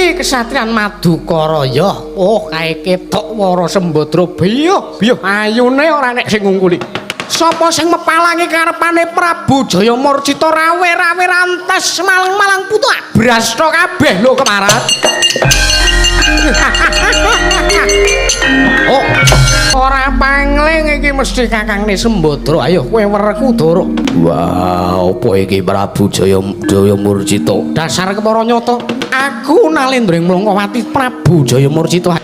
iki kesatrian Madukara ya. Oh, kae ketok Wara Sembadra biyo ayune ora nek sing ngungkuli. Sapa sing mepalangi karepane Prabu Jayamurcita rawe-rawe rantes malang-malang putu brasta kabeh lho kemarat. Oh, ora pangling iki mesti Kakangne Sembadra. Ayo kowe wereku Dara. Wah, apa iki Prabu Jayamurcita? Dasar kepara nyata. Aku Nalendring Mlangkawati Prabu Jayamurcita.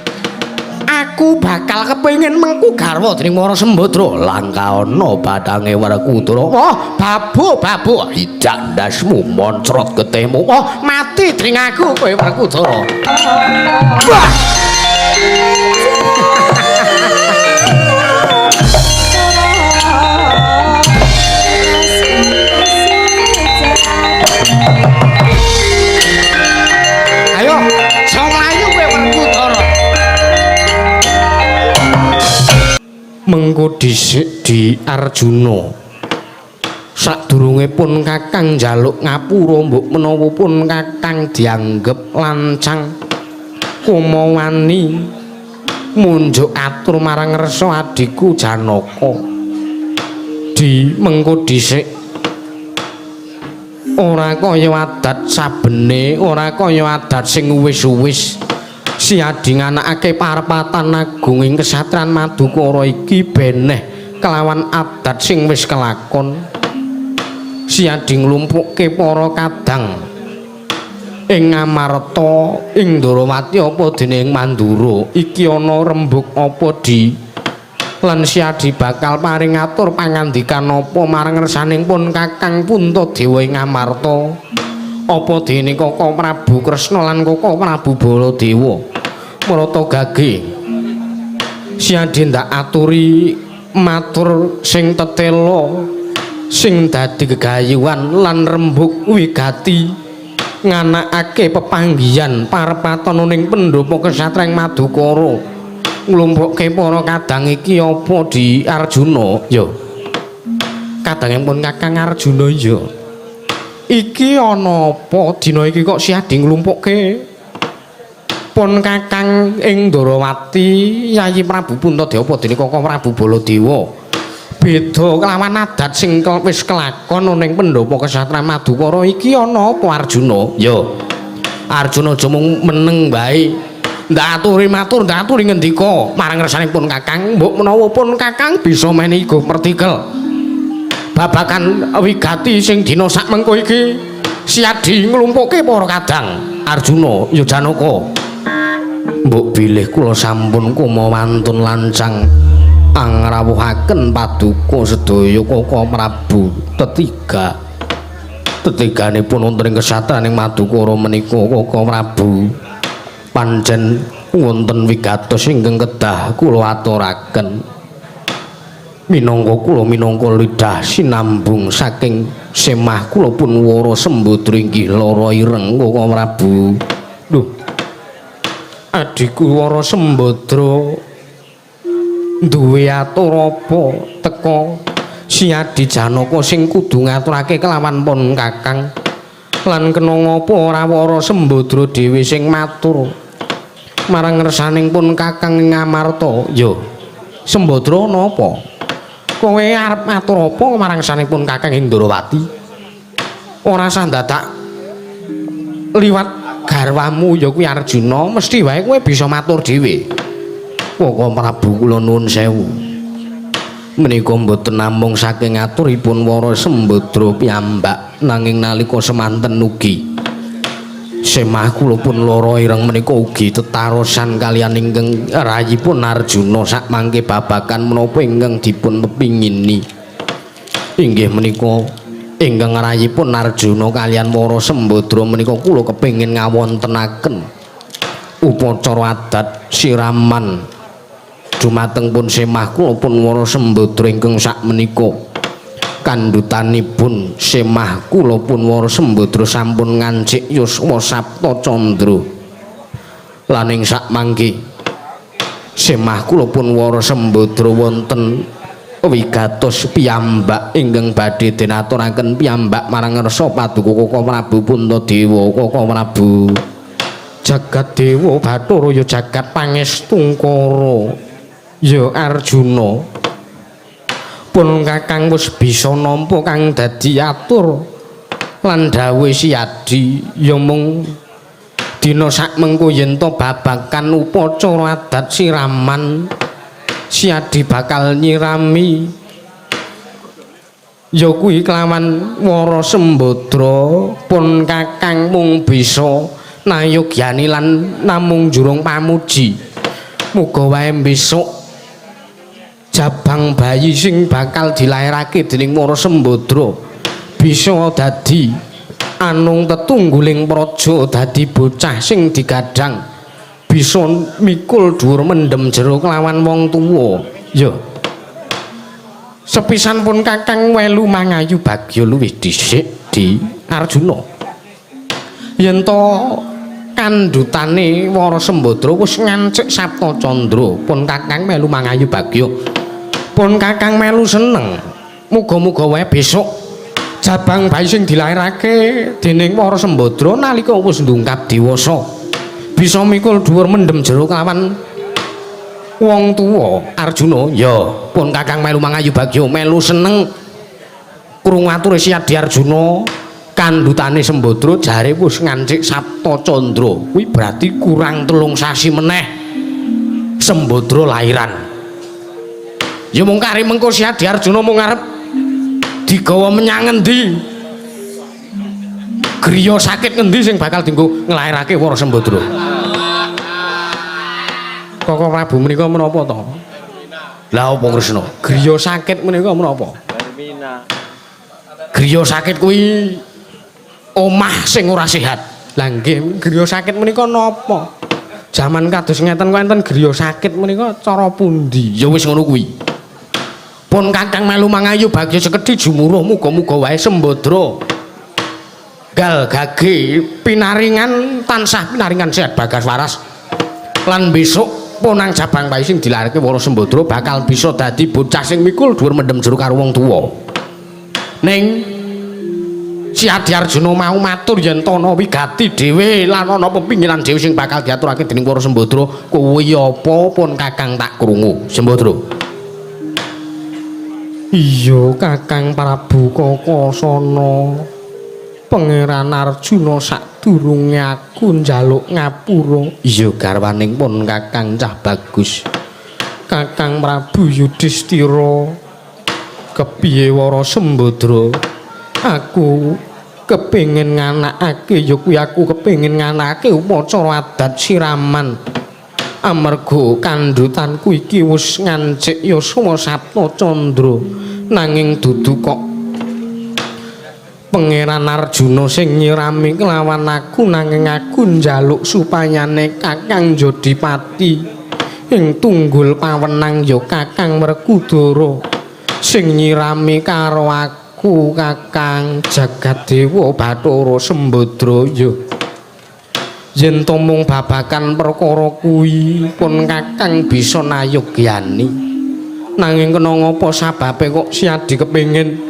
Aku bakal kepengin mengku garwa dening Wara Sembadra. Langka ana batange Werkudara. Oh, babu. Idak ndasmu moncrot getihmu. Oh, mati dening aku kowe Werkudara. Wah! Ayo, sing mlayu kowe Werkudara. Mengko dhisik di Arjuna. Sadurunge pun Kakang njaluk ngapura mbok menawa pun Kakang dianggep lancang kumawani munjuk atur marang Resa adiku Janaka. Di mengko dhisik ora kaya adat sabene, ora kaya adat sing wis-wis. Si Adi nganakake parepatan agung ing kesatrian Madukara iki beneh kelawan adat sing wis kelakon. Si Adi nglumpukke para kadang ing Ngamarta ing Ndarawati apa dene ing Mandura iki ana rembug apa di lan Si Adi bakal paring atur pangandikan apa marang ngersaning pun Kakang Puntadewa ing Ngamarta apa dene Kaka Prabu Kresna lan Kaka Prabu Baladewa marata gage. Si Adi ndak aturi matur sing tetela sing dadi gegayuhan lan rembug wigati nganakake pepanggihan parepatan ning pendopo kesatrian Madukara nglumpukke para kadang iki apa di Arjuna ya kadangipun Kakang Arjuna ya iki ana apa dina iki kok Si Adi nglumpukke pun Kakang ing Ndarawati Yayi Prabu Puntadewa apa dene Kaka Prabu Baladewa beda kelawan adat sing wis kelakon ning pendopo kesatrian Madukara iki ana apa Arjuna? Ya. Arjuna aja mung meneng bae. Ndak aturi matur, ndak aturi ngendika marang ngersanipun Kakang, mbok menawa pun Kakang bisa menehi go partikel. Babakan wigati sing dina sak mengko iki Si Adi nglumpukke para kadang. Arjuna, ya Janaka. Mbok bilih kula sampun kumawantun lancang angrawuhaken paduka sedaya Kaka Prabu tetiganipun wonten ing kesatrian ing Madukara menika Kaka Prabu pancen wonten wigatos ingkang kedah kula aturaken minangka lidah sinambung saking semah kula pun Wara Sembadra inggih lara ireng Kaka Prabu. Lho adiku Wara Sembadra duwe atur apa teka Si Adi Janaka sing kudu ngaturake kelawan pun Kakang lan kena ngapa ora Wara Sembadra dhewe sing matur marang ngersaning pun Kakang ing Ngamarta. Ya Sembadra napa kowe arep matur apa marang ngersaning pun Kakang ing Ndarawati? Ora sandadak liwat garwamu ya kuwi Arjuna mesti wae kowe bisa matur dhewe. Kaka Prabu kula nuwun sewu. Menika mboten namung saking aturipun Wara Sembadra piyambak nanging nalika semanten ugi semah kula pun lara ireng menika ugi tetarosan kaliyan ingkang rayipun Arjuna sak mangke babakan menapa ingkang dipun pepingini. Inggih menika ingkang rayipun Arjuna kaliyan Wara Sembadra menika kula kepengin ngawontenaken upacara adat siraman dumateng pun semah kula pun Wara Sembadra ingkang sakmenika kandhutanipun semah kula pun Wara Sembadra sampun ngancik yuswa Sapta Candra lan ing sakmangke semah kula pun Wara Sembadra wonten wigatos piyambak ingkang badhe denaturaken piyambak marang ngersa paduka Kaka Prabu Puntadewa Kaka Prabu jagat dewa Bathara ya jagat pangestungkara ya Arjuna pun kakang wis bisa nampa kang dadi atur lan dawuh Siadi ya mung dina sakmengko yen to babagan upacara adat siraman Siadi bakal nyirami ya kuwi kelawan Wara Sembadra pun kakang mung bisa nayogyani lan namung jurung pamuji muga wae besok jabang bayi sing bakal dilairake dening Wara Sembadra bisa dadi anung tetungguling praja dadi bocah sing digadhang bisa mikul dhuwur mendem jero kelawan wong tuwa ya sepisan pun kakang welu mangayu bagya luwih dhisik di Arjuna yen to kandhutane Wara Sembadra wis ngancik Sapta Candra pun kakang melu mangayu bagya pun kakang melu seneng muga-muga wae besok jabang bayi sing dilairake dening Wara Sembadra nalika wis ndungkap dewasa bisa mikul dhuwur mendem jero kawan wong tuwa Arjuna ya pun kakang melu mangayu bagya melu seneng krungu ature Siadi Arjuna kandhutane Sembadra jare wis ngancik Sapta Candra kuwi berarti kurang 3 sasi meneh Sembadra lairan ya mung kari mengko Siadi Arjuna mung arep digawa menyang endi griya sakit ngendi sing bakal dienggo nglairake Wara Sembadra Koko Prabu menika menapa to lha apa Kresna griya sakit menika menapa griya sakit kuwi omah sing ora sehat lha nggih griya sakit menika napa jaman kados ngeten kok enten griya sakit menika cara pundi ya wis ngono kuwi pun kakang melu mangayu bagya sekedhi jumuruh muga-muga wae Sembadra gal gage pinaringan tansah pinaringan sehat bagas waras lan besok ponang jabang bayi sing dilarake Wara Sembadra bakal bisa dadi bocah sing mikul dhuwur mendem jero karo wong tuwa ning Siadi Arjuna mau matur yen ana wigati dhewe lan ana pepinginan dhewe sing bakal diaturake dening Wara Sembadra kuwi apa pun kakang tak krungu Sembadra iya kakang Prabu Kakasana Pangeran Arjuna sadurunge aku njaluk ngapura iya garwaning pun kakang cah bagus kakang Prabu Yudhistira kepiye Wara Sembadra aku kepengin nganakake ya kuwi aku kepengin nganakake upacara adat siraman amarga kandhutanku iki wis ngancik yuswa Sapta Candra nanging dudu kok Pangeran Arjuna sing nyirami kelawan aku nanging aku njaluk supayane Kakang Jodipati ing tunggul pawenang ya Kakang Werkudara sing nyirami karo aku Kakang Jagadéwa Bathara Sembadra ya yen to mung babagan perkara kuwi pun Kakang bisa nayogyani nanging kena ngapa sababe kok Siadi kepengin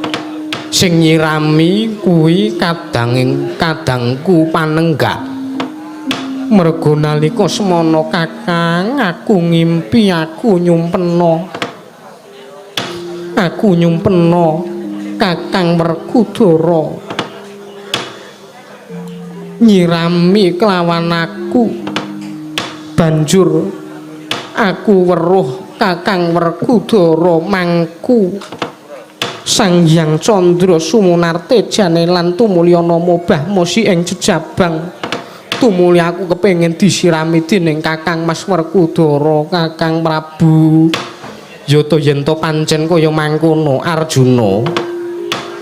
sing nyirami kuwi kadangku panenggak merga nalika semana Kakang aku ngimpi aku nyumpena Kakang Werkudara nyirami kelawan aku banjur aku weruh Kakang Werkudara mangku Sang Hyang Candra sumunarte jane lan tumulya nama Bahmasi ing jejabang tumuli aku kepengin disirami dening Kakang Mas Werkudara Kakang Prabu ya to yen to pancen kaya mangkono Arjuna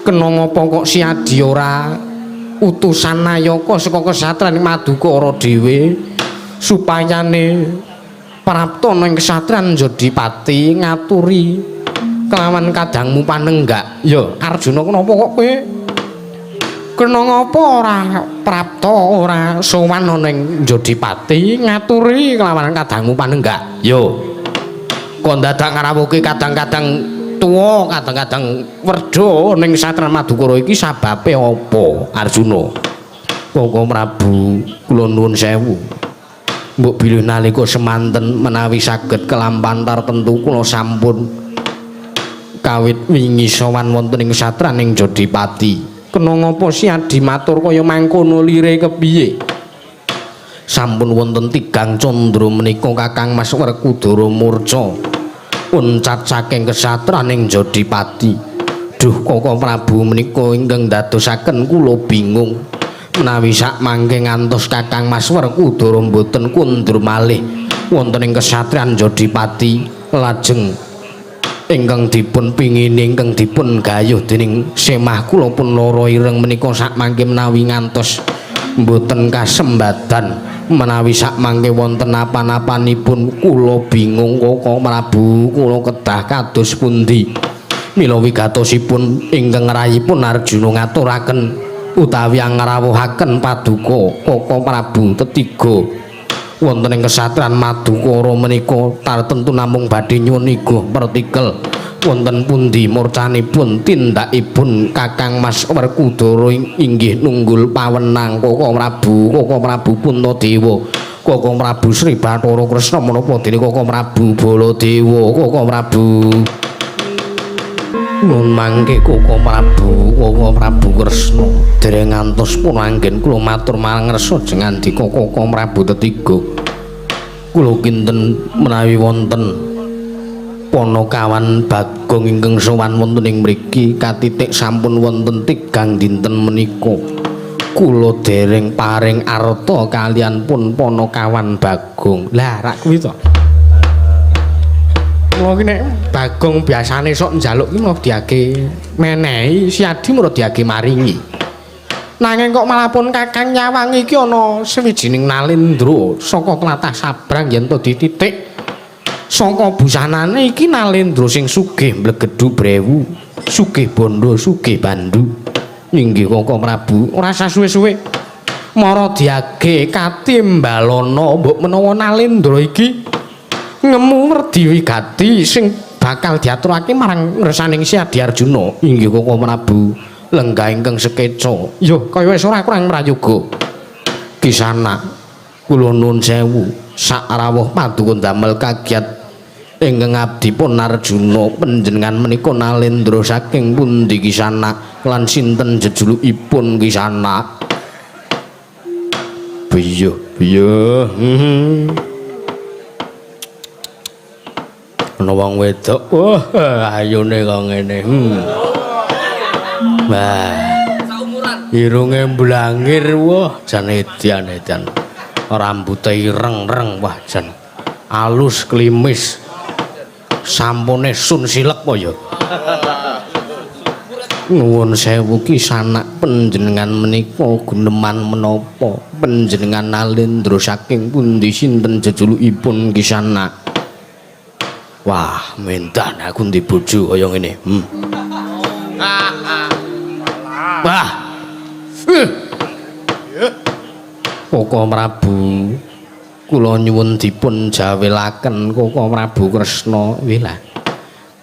kena ngapa kok Siadi ora utusan Nayaka saka kesatriyan Madukara dhewe supayane prapta ning kesatriyan Jodipati ngaturi kelawan kadangmu panenggak ya Arjuna kenapa kok kowe kena ngapa ora prapta ora sowan ning Jodipati ngaturi kelawan kadangmu panenggak yo kok dadak ngarawuke kadang-kadang tuwa kadang-kadang werda ning Satran Madukara iki sababe apa Arjuna Koko Prabu kula nuwun sewu mbok bilih nalika semanten menawi saged kelampan tartemtu kula sampun kawit wingi sowan wonten ing satraning Jodipati. Kena ngapa Si Adi matur kaya mangkono lire kepiye? Sampun wonten tigang candra menika Kakang Mas Werkudara murca uncat saking kesatraning Jodipati. Duh Koko Prabu menika ingkang dadosaken kula bingung. Menawi sak mangke ngantos Kakang Mas Werkudara mboten kundur malih wonten ing kesatrian Jodipati lajeng ingkang dipun pingini ingkang dipun gayuh dening semah kula pun lara ireng menika sak mangke menawi ngantos mboten kasembadan menawi sak mangke wonten apa-napanipun kula bingung Koko Prabu kula kedah kados pundi. Mila wigatosipun ingkang rayipun Arjuna ngaturaken utawi ngrawuhaken paduka Koko Prabu tetiga wonten ing kesatrian Madukara menika tartemtu namung badhe nyuwun iguh partikel wonten pundi murcanipun tindakipun Kakang Mas Werkudara inggih nunggul pawenang Koko Prabu Puntadewa Koko Prabu Sri Bathara Kresna menapa dene Koko Prabu Baladewa Koko Prabu nun mangke Koko Prabu Kresna dereng ngantos pun anggen kula matur marang ngersa jengandika Koko Prabu tetiga kula kinten menawi wonten Panakawan Bagong ingkang sowan wonten ing mriki katitik sampun wonten tigang dinten menika kula dereng paring arta kalian pun Panakawan Bagong. Lah rak kuwi to wong nek Bagong biasane sok njaluk ki mau diage menehi Si Adi murah diage maringi. Nanging kok malah pun Kakang Nyawang iki ana sawijining nalendra saka tlatah Sabrang yen to dititik saka busanane iki nalendra sing sugih mblegedhu brewu, sugih bondo, sugih bandu. Inggih Koko Prabu, ora sasuwe-suwe mara diage katimbalana mbok menawa nalendra iki ngemu werdi wigati sing bakal diaturake marang ngersaning Si Adi Arjuna. Inggih Koko Prabu, lenggah ingkang sekeca. Yo kaya wis ora kurang prayoga. Kisana kula nuwun sewu sak rawuh paduka damel kagiat ingkang abdi pun Arjuna panjenengan menika nalendra saking pundi Kisana lan sinten jejulukipun Kisana? Biya ana wong wedok wah ayune kok ngene wah irunge blangir wah jan edan rambute ireng-reng wah jan alus klimis sampune sun silek po ya nuwun sewu Kisana panjenengan menika guneman menapa panjenengan nalendra saking pundi sinten jejulukipun Kisana? Wah, mentan aku ndi bojo kaya ngene. Wah. Koko Prabu, kula nyuwun dipun jawelaken Koko Prabu Kresna. Wilah.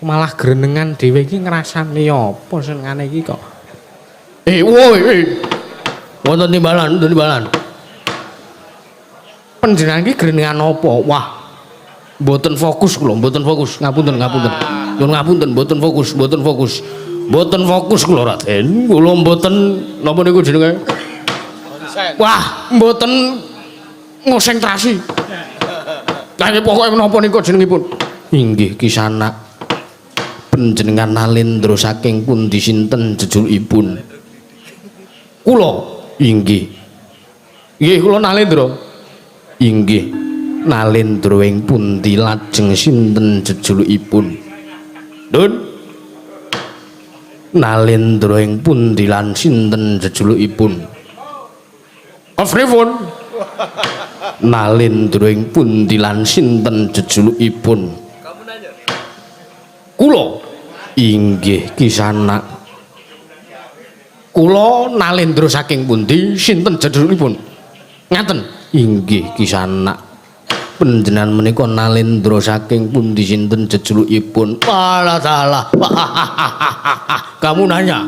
Malah grenengan dhewe iki ngrasani apa senengane iki kok. Woi. Wonten timbalan. Panjenengan iki grenengan apa? Wah. Mboten fokus kula, mboten fokus. Ngapunten. Nyuwun ngapunten, mboten fokus. Mboten fokus kula Raden. Kula mboten napa niku jenenge? Wah, mboten konsentrasi. Lah pokoke menapa niku jenengipun? Inggih Kisana. Panjenengan nalendra saking pundi sinten jejulukipun? Kula. Inggih. Nggih kula nalendra. Inggih. Nalendra ing pundi lajeng sinten jejulukipun? Nun. Nalendra ing pundi lan sinten jejulukipun? Pripun? Nalendra ing pundi lan sinten jejulukipun? Kula. Inggih Kisana. Kula nalendra saking pundi sinten jejulukipun? Ngaten. Inggih Kisana. Panjenengan menika nalendra saking pundi sinten jejulukipun? Alah salah. Kamu nanya.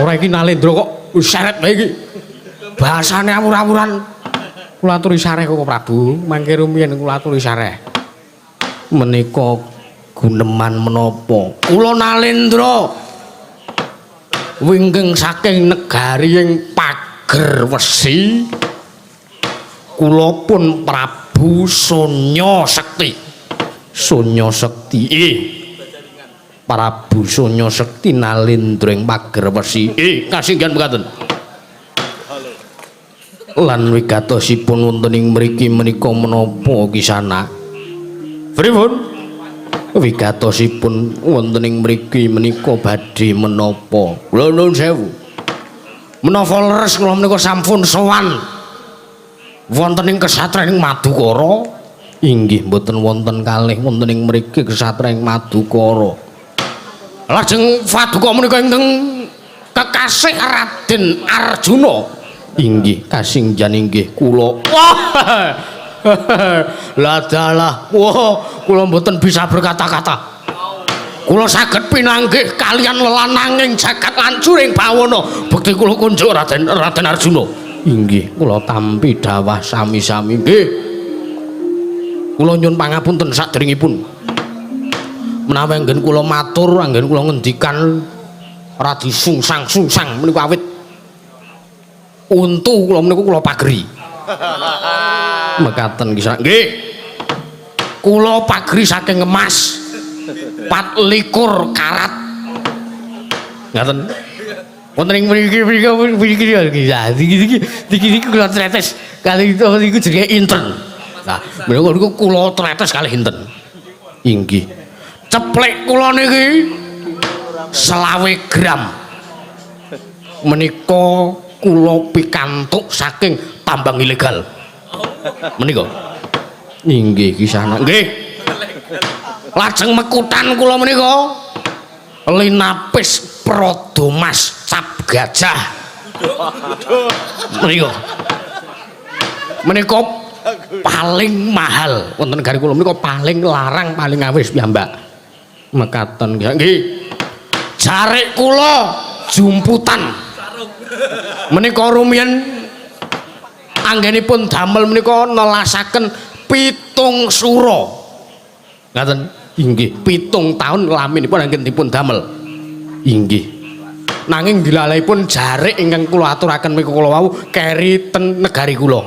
Ora iki nalendra kok seret bae iki. Bahasane awur-awuran. Kula aturi sareh kok Prabu, mangke rumiyin kula aturi sareh. Menika guneman menapa? Kula Nalendra wingking saking negari ing pager wesi. Kula pun Prabu Sonya Sekti. Sonya Sekti. Prabu Sonya Sekti Nalendra ing pager wesi. Kasinggihan mekaten. Lan wigatosipun wonten ing mriki menika menapa kisana? Pripun? Wigatosipun wonten ing mriki menika badhe menapa? Kula nuwun sewu. Menapa leres kula menika sampun sowan wonten ing kesatren ing Madukara? Inggih mboten wonten kalih wonten ing mriki kesatren ing Madukara. Lajeng paduka menika ingkang kekasih Raden Arjuna. Inggih kasinggihan inggih kula. Wah. Lah dalah. Wah, kula mboten bisa berkata-kata. Kula saged pinanggih kalian lelananging jagat lancuring bawana. Bekti kula kunjuk Raden Arjuna. Inggih, kula tampi dawah sami-sami. Nggih. Kula nyuwun pangapunten saderengipun. Menawi anggen kula matur, anggen kula ngendikan radi sungsang menika awit untu kula menika kula pageri. Mekaten kisah. Nggih. Kula pageri saking emas 24 karat. Ngaten. Wonten ing mriki iki kula tretes kali itu niku jenenge inten. Nah, menika niku kula tretes kalih inten. Inggih. Ceplek kula niki 20 gram. Menika kula pikantuk saking tambang ilegal. Menika. Inggih kisahna. Nggih. Lajeng mekutan kula menika linapis Prodomas cap gajah. Menika paling mahal wonten negari kula menika paling larang paling awis piyambak. Mekaten nggih. Jarik kula jumputan. Menika rumiyin anggenipun damel menika nelasaken 7 sura. Ngaten inggih 7 taun laminipun anggen dipun damel. Inggih. Nanging dilalahipun jarik ingkang kula aturaken menika kula wau keri ten negari kula.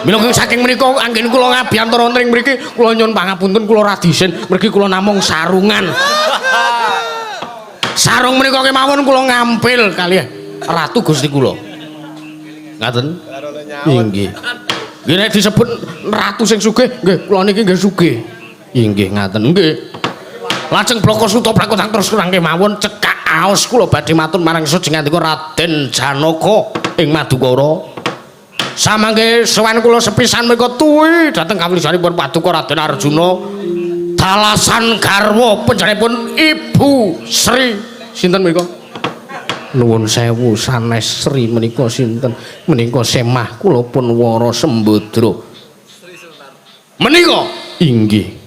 Mila saking menika anggen kula ngabiyantara wonten ing mriki kula nyuwun pangapunten kula radisen mergi kula namung sarungan. Sarung menika kemawon kula ngampil kalih ratu Gusti kula. Ngaten? Inggih. Nggih nek disebut ratu sing sugih, nggih kula niki nggih sugih. Inggih ngaten. Nggih. Lajeng Blaka Suta prakutang terus kurang kemawon cekak aos kula badhe matur marang sujengandika Raden Janaka ing Madukara. Samangke sowan kula sepisan menika tuwi dhateng kawilisanipun Paduka Raden Arjuna. Dalasan garwa panjenenganipun Ibu Sri sinten menika? Nuwun sewu sanes Sri menika sinten? Menika semah kula pun Wara Sembadra. Menika inggih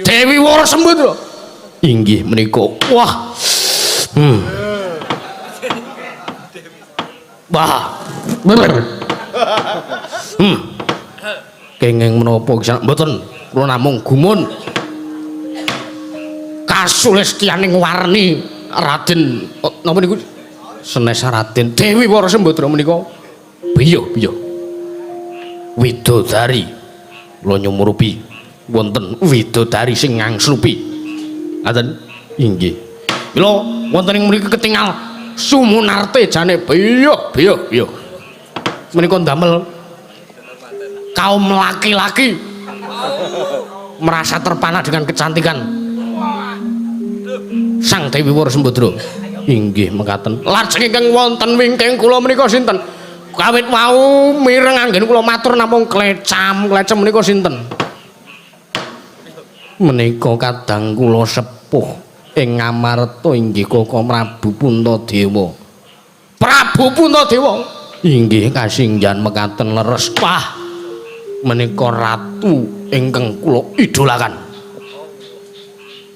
Dewi Wara Sembadra. Inggih menika. Wah. Wah. Bener. Kenging menapa kisah mboten kula namung gumun kasulestianing warni Raden napa niku Senes Raden Dewi Wara Sembadra menika biyo widodari kula nyumurupi wonten widodari sing ngangslupi ngaten inggih mila wonten ing mriki ketingal Sumunarte jane biyo menika ndamel kaum laki-laki merasa terpana dengan kecantikan Sang Dewi Wara Sembadra. Inggih mekaten. Lajeng ingkang wonten wingking kula menika sinten? Kawit wau mireng anggen kula matur namung klecam menika sinten? Menika kadang kula sepuh ing Ngamarta inggih Kaka Prabu Puntadewa. Prabu Puntadewa. Inggih kasinggihan mekaten leres. Wah. Menika ratu ingkang kula idolakan.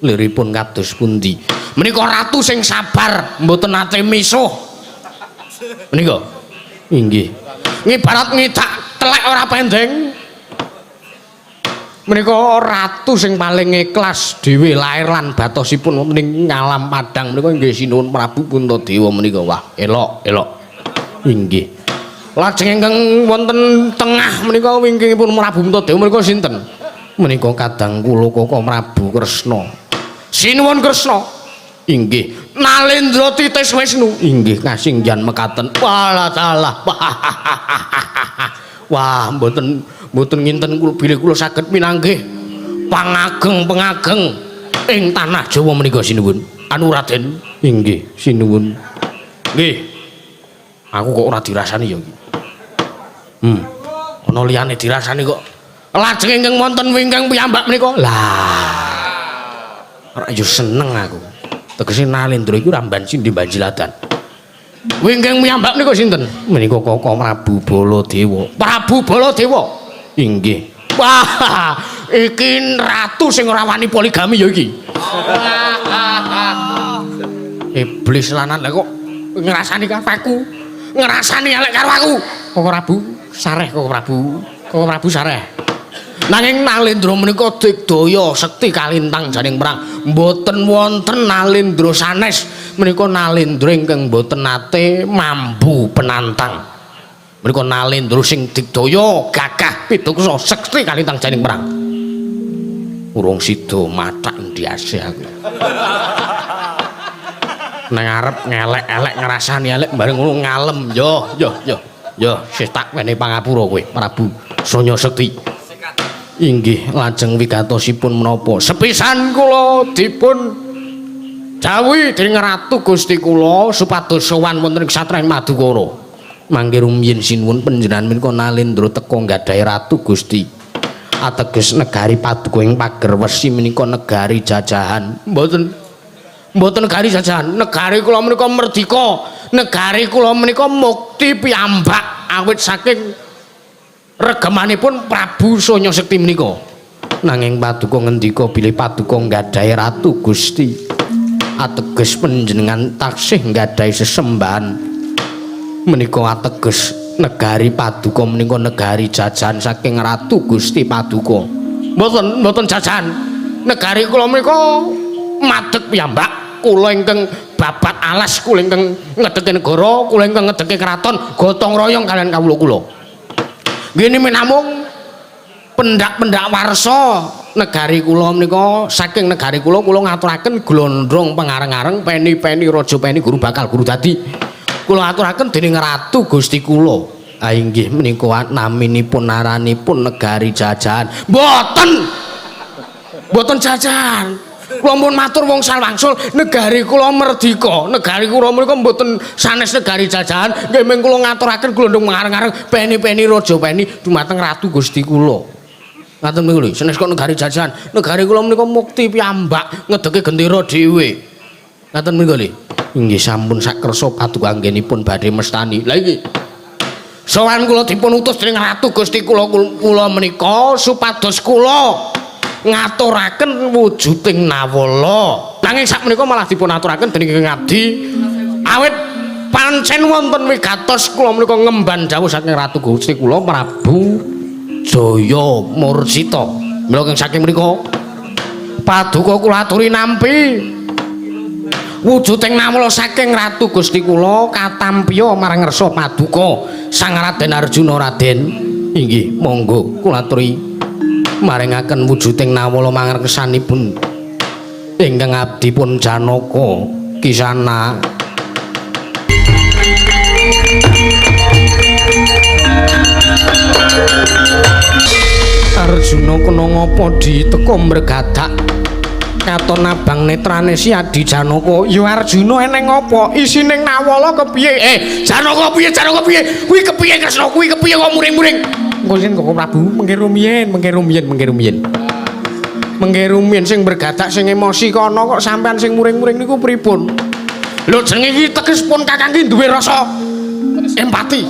Liripun kados pundi? Menika ratu sing sabar, mboten nate misuh. Menika. Inggih. Ngibarat ngidak telek ora pendeng. Menika ratu sing paling ikhlas dhewe lair lan batosipun wonten ing ngalam Padang menika nggih sinuwun Prabu Puntadewa menika. Wah, elok. Inggih. Lajeng ingkang wonten tengah menika wingkingipun Prabu Puntadewa menika sinten? Menika kadang kula Koko Prabu Kresna. Sinuwun Kresna. Inggih. Nalendra Titis Wisnu. Inggih kasinggihan mekaten. Walah dalah. Wah, mboten nginten kula bilih kula saged pinanggih pangageng ing tanah Jawa menika sinuwun. Anu Raden. Inggih, sinuwun. Nggih. Aku kok ora dirasani ya iki. Ana liyane dirasani kok. Lajeng ingkang wonten wingkang piyambak menika. Lah. Ora yo seneng aku. Tegese Nalendra iku ramban sindhi Banjiladan. Wingkang piyambak menika sinten? Menika Koko Prabu Baladewa. Prabu Baladewa. Inggih. Wah, iki ratu sing ora wani poligami ya iki. Iblis lanan lha kok ngrasani kafaku. Ngrasani elek karo aku. Koko Prabu sareh Koko Prabu sareh. Nanging Nalendra menika digdaya sekti kalintang jaring perang. Mboten wonten Nalendra sanes. Menika Nalendra ingkang mboten nate mambu penantang. Menika Nalendra sing digdaya gagah pituksa sekti kalintang jaring perang. Urung sida mathak ndiase aku. Nang arep ngelek-elek ngrasani elek bareng ngono ngalem. Yo, sing tak wene pangapura kowe, Prabu Sanya Sekti. Inggih, lajeng wigatosipun menapa? Sepisan kula dipun jawuhi dening ratu Gusti kula supados sowan wonten ing Satrayan Madukara. Mangke rumiyin sinuwun panjenengan menika Nalendra teka nggadahi ratu Gusti. Ateges negari Paduka ing pager wesi menika negari jajahan. Mboten negari jajahan, negari kula menika merdika. Negari kula menika mukti piyambak awit saking regemanipun Prabu Sanya Sekti menika. Nanging Paduka ngendika bilih Paduka nggadahi ratu Gusti. Ateges panjenengan taksih nggadahi sesembahan. Menika ateges negari Paduka menika negari jajahan saking ratu Gusti Paduka. Mboten jajahan. Negari kula menika madeg piyambak. Kula ingkang babat alas, kula ingkang ngedeke negara, kula ingkang ngedeke kraton gotong royong kalian kawula kula. Gini menamung pendak-pendak warsa negari kula menika saking negari kula ngaturaken glondrong pangareng-areng peni-peni raja peni guru bakal guru dadi kula aturaken dening ratu Gusti kula. Ah inggih menika naminipun naranipun negari jajahan. Mboten jajahan. Kula pun matur wong salwangsul negari kula merdika. Negari kula menika mboten sanes negari jajahan. Nggih meng kula ngaturaken glondhong mangareng-areng peni-peni raja peni dumateng ratu Gusti kula. Ngaten niku lho, sanes kok negari jajahan. Negari kula menika mukti piyambak ngedeke gendera dhewe. Ngaten niku lho. Inggih sampun sak kersa Paduka anggenipun badhe mestani. Lah iki sowan kula dipun utus dening ratu Gusti kula menika supados kula ngaturaken wujuding nawala. Nanging sakmenika malah dipun aturaken dening Kang Abdi awit pancen wonten wigatos kula menika ngemban dawuh saking ratu Gusti kula Prabu Jaya Mursita. Mila kang saking menika Paduka kula aturi nampi wujuding nawala saking ratu Gusti kula katampiya marang ngersa Paduka Sang Raden Arjuna Raden. Inggih monggo kula aturi maringaken wujuding nawala mangersanipun ingkang abdi pun Janaka Kisana. Arjuna kena ngapa diteka mregadak katon abang netrane si Adi Janaka. Ya Arjuna eneng apa isining nawala kepiye? Janaka piye? Kuwi kepiye Kresna? Kuwi kepiye kok muring-muring? Mungkin Koko Prabu mengke rumiyin. Mengke rumiyin sing bergadak sing emosi kono kok sampean sing muring-muring niku pripun? Lho jenenge iki teges pun Kakang ki duwe rasa empati.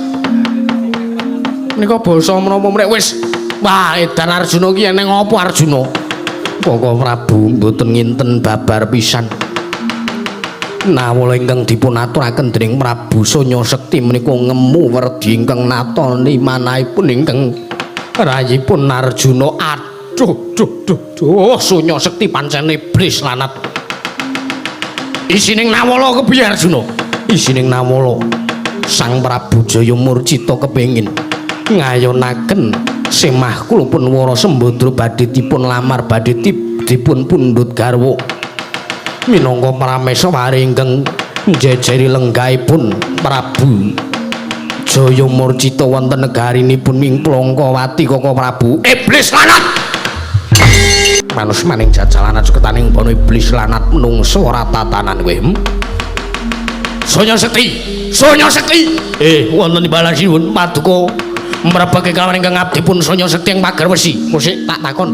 Menika basa menapa mrek wis wah edan Arjuna ki eneng apa Arjuna? Koko Prabu mboten nginten babar pisan. Nawala ingkang dipun aturaken dening Prabu Sanya Sekti menika ngemu werdi ingkang natoni manahipun ingkang rayipun Arjuna. Aduh, Sanya Sekti pancen iblis lanat. Isining Nawala kepiye Arjuna? Isining Nawala Sang Prabu Jaya Murcita kepengin ngayonaken semah kula pun Wara Sembadra badhe dipun lamar badhe dipun pundhut garwa minangka pramesa wari ingkang njejeri lenggahipun Prabu Jaya Murcita wonten negarinipun ing Plangkawati Kaka Prabu. Iblis lanat! Manus maning jajalan ceketaning bana iblis lanat menungso ora tatanan kowe. Sanya Sekti. Wonten balasipun Paduka mrebake kalawan ingkang abdi pun Sanya Sekti ing pagar wesi. Musik tak takon.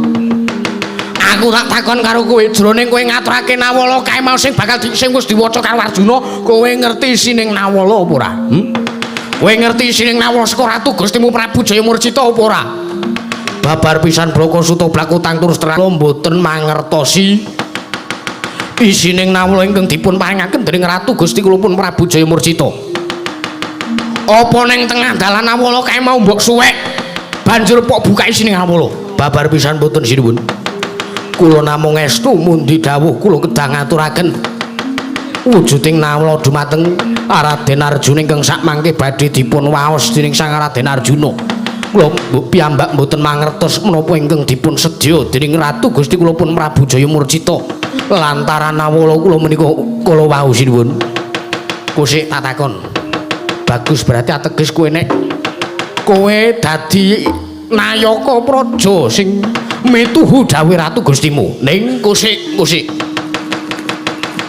Aku tak takon karo kowe, jroning kowe ngaturake Nawala kae mau sing bakal sing wis diwaca karo Arjuna, kowe ngerti isining Nawala apa ora? Kowe ngerti isining Nawala saka Ratu Gustimu Prabu Jaya Murcita apa ora? Babar pisan Brakasuta blakutang terus terang mboten mangertosi isining Nawala ingkang dipun paringaken dening Ratu Gusti kula pun Prabu Jaya Murcita. Apa ning tengah dalan Nawala kae mau mbok suwek banjur pok buka isining Nawala? Babar pisan mboten sinuwun. Kula namung estu mundi dawuh kula kedang ngaturaken wujuding Nawala dumateng Raden Arjuna ingkang sakmangke badhe dipun waos dening Sang Raden Arjuna. Kula piyambak mboten mangertos menapa ingkang dipun sedya dening Ratu Gusti kula pun Prabu Jaya Murcita. Lantaran Nawala kula menika kala wau sinuwun. Kusik tak takon. Bagus berarti ateges kowe nek kowe dadi nayaka praja sing mituhu dawuh Ratu Gustimu. Ning kusik.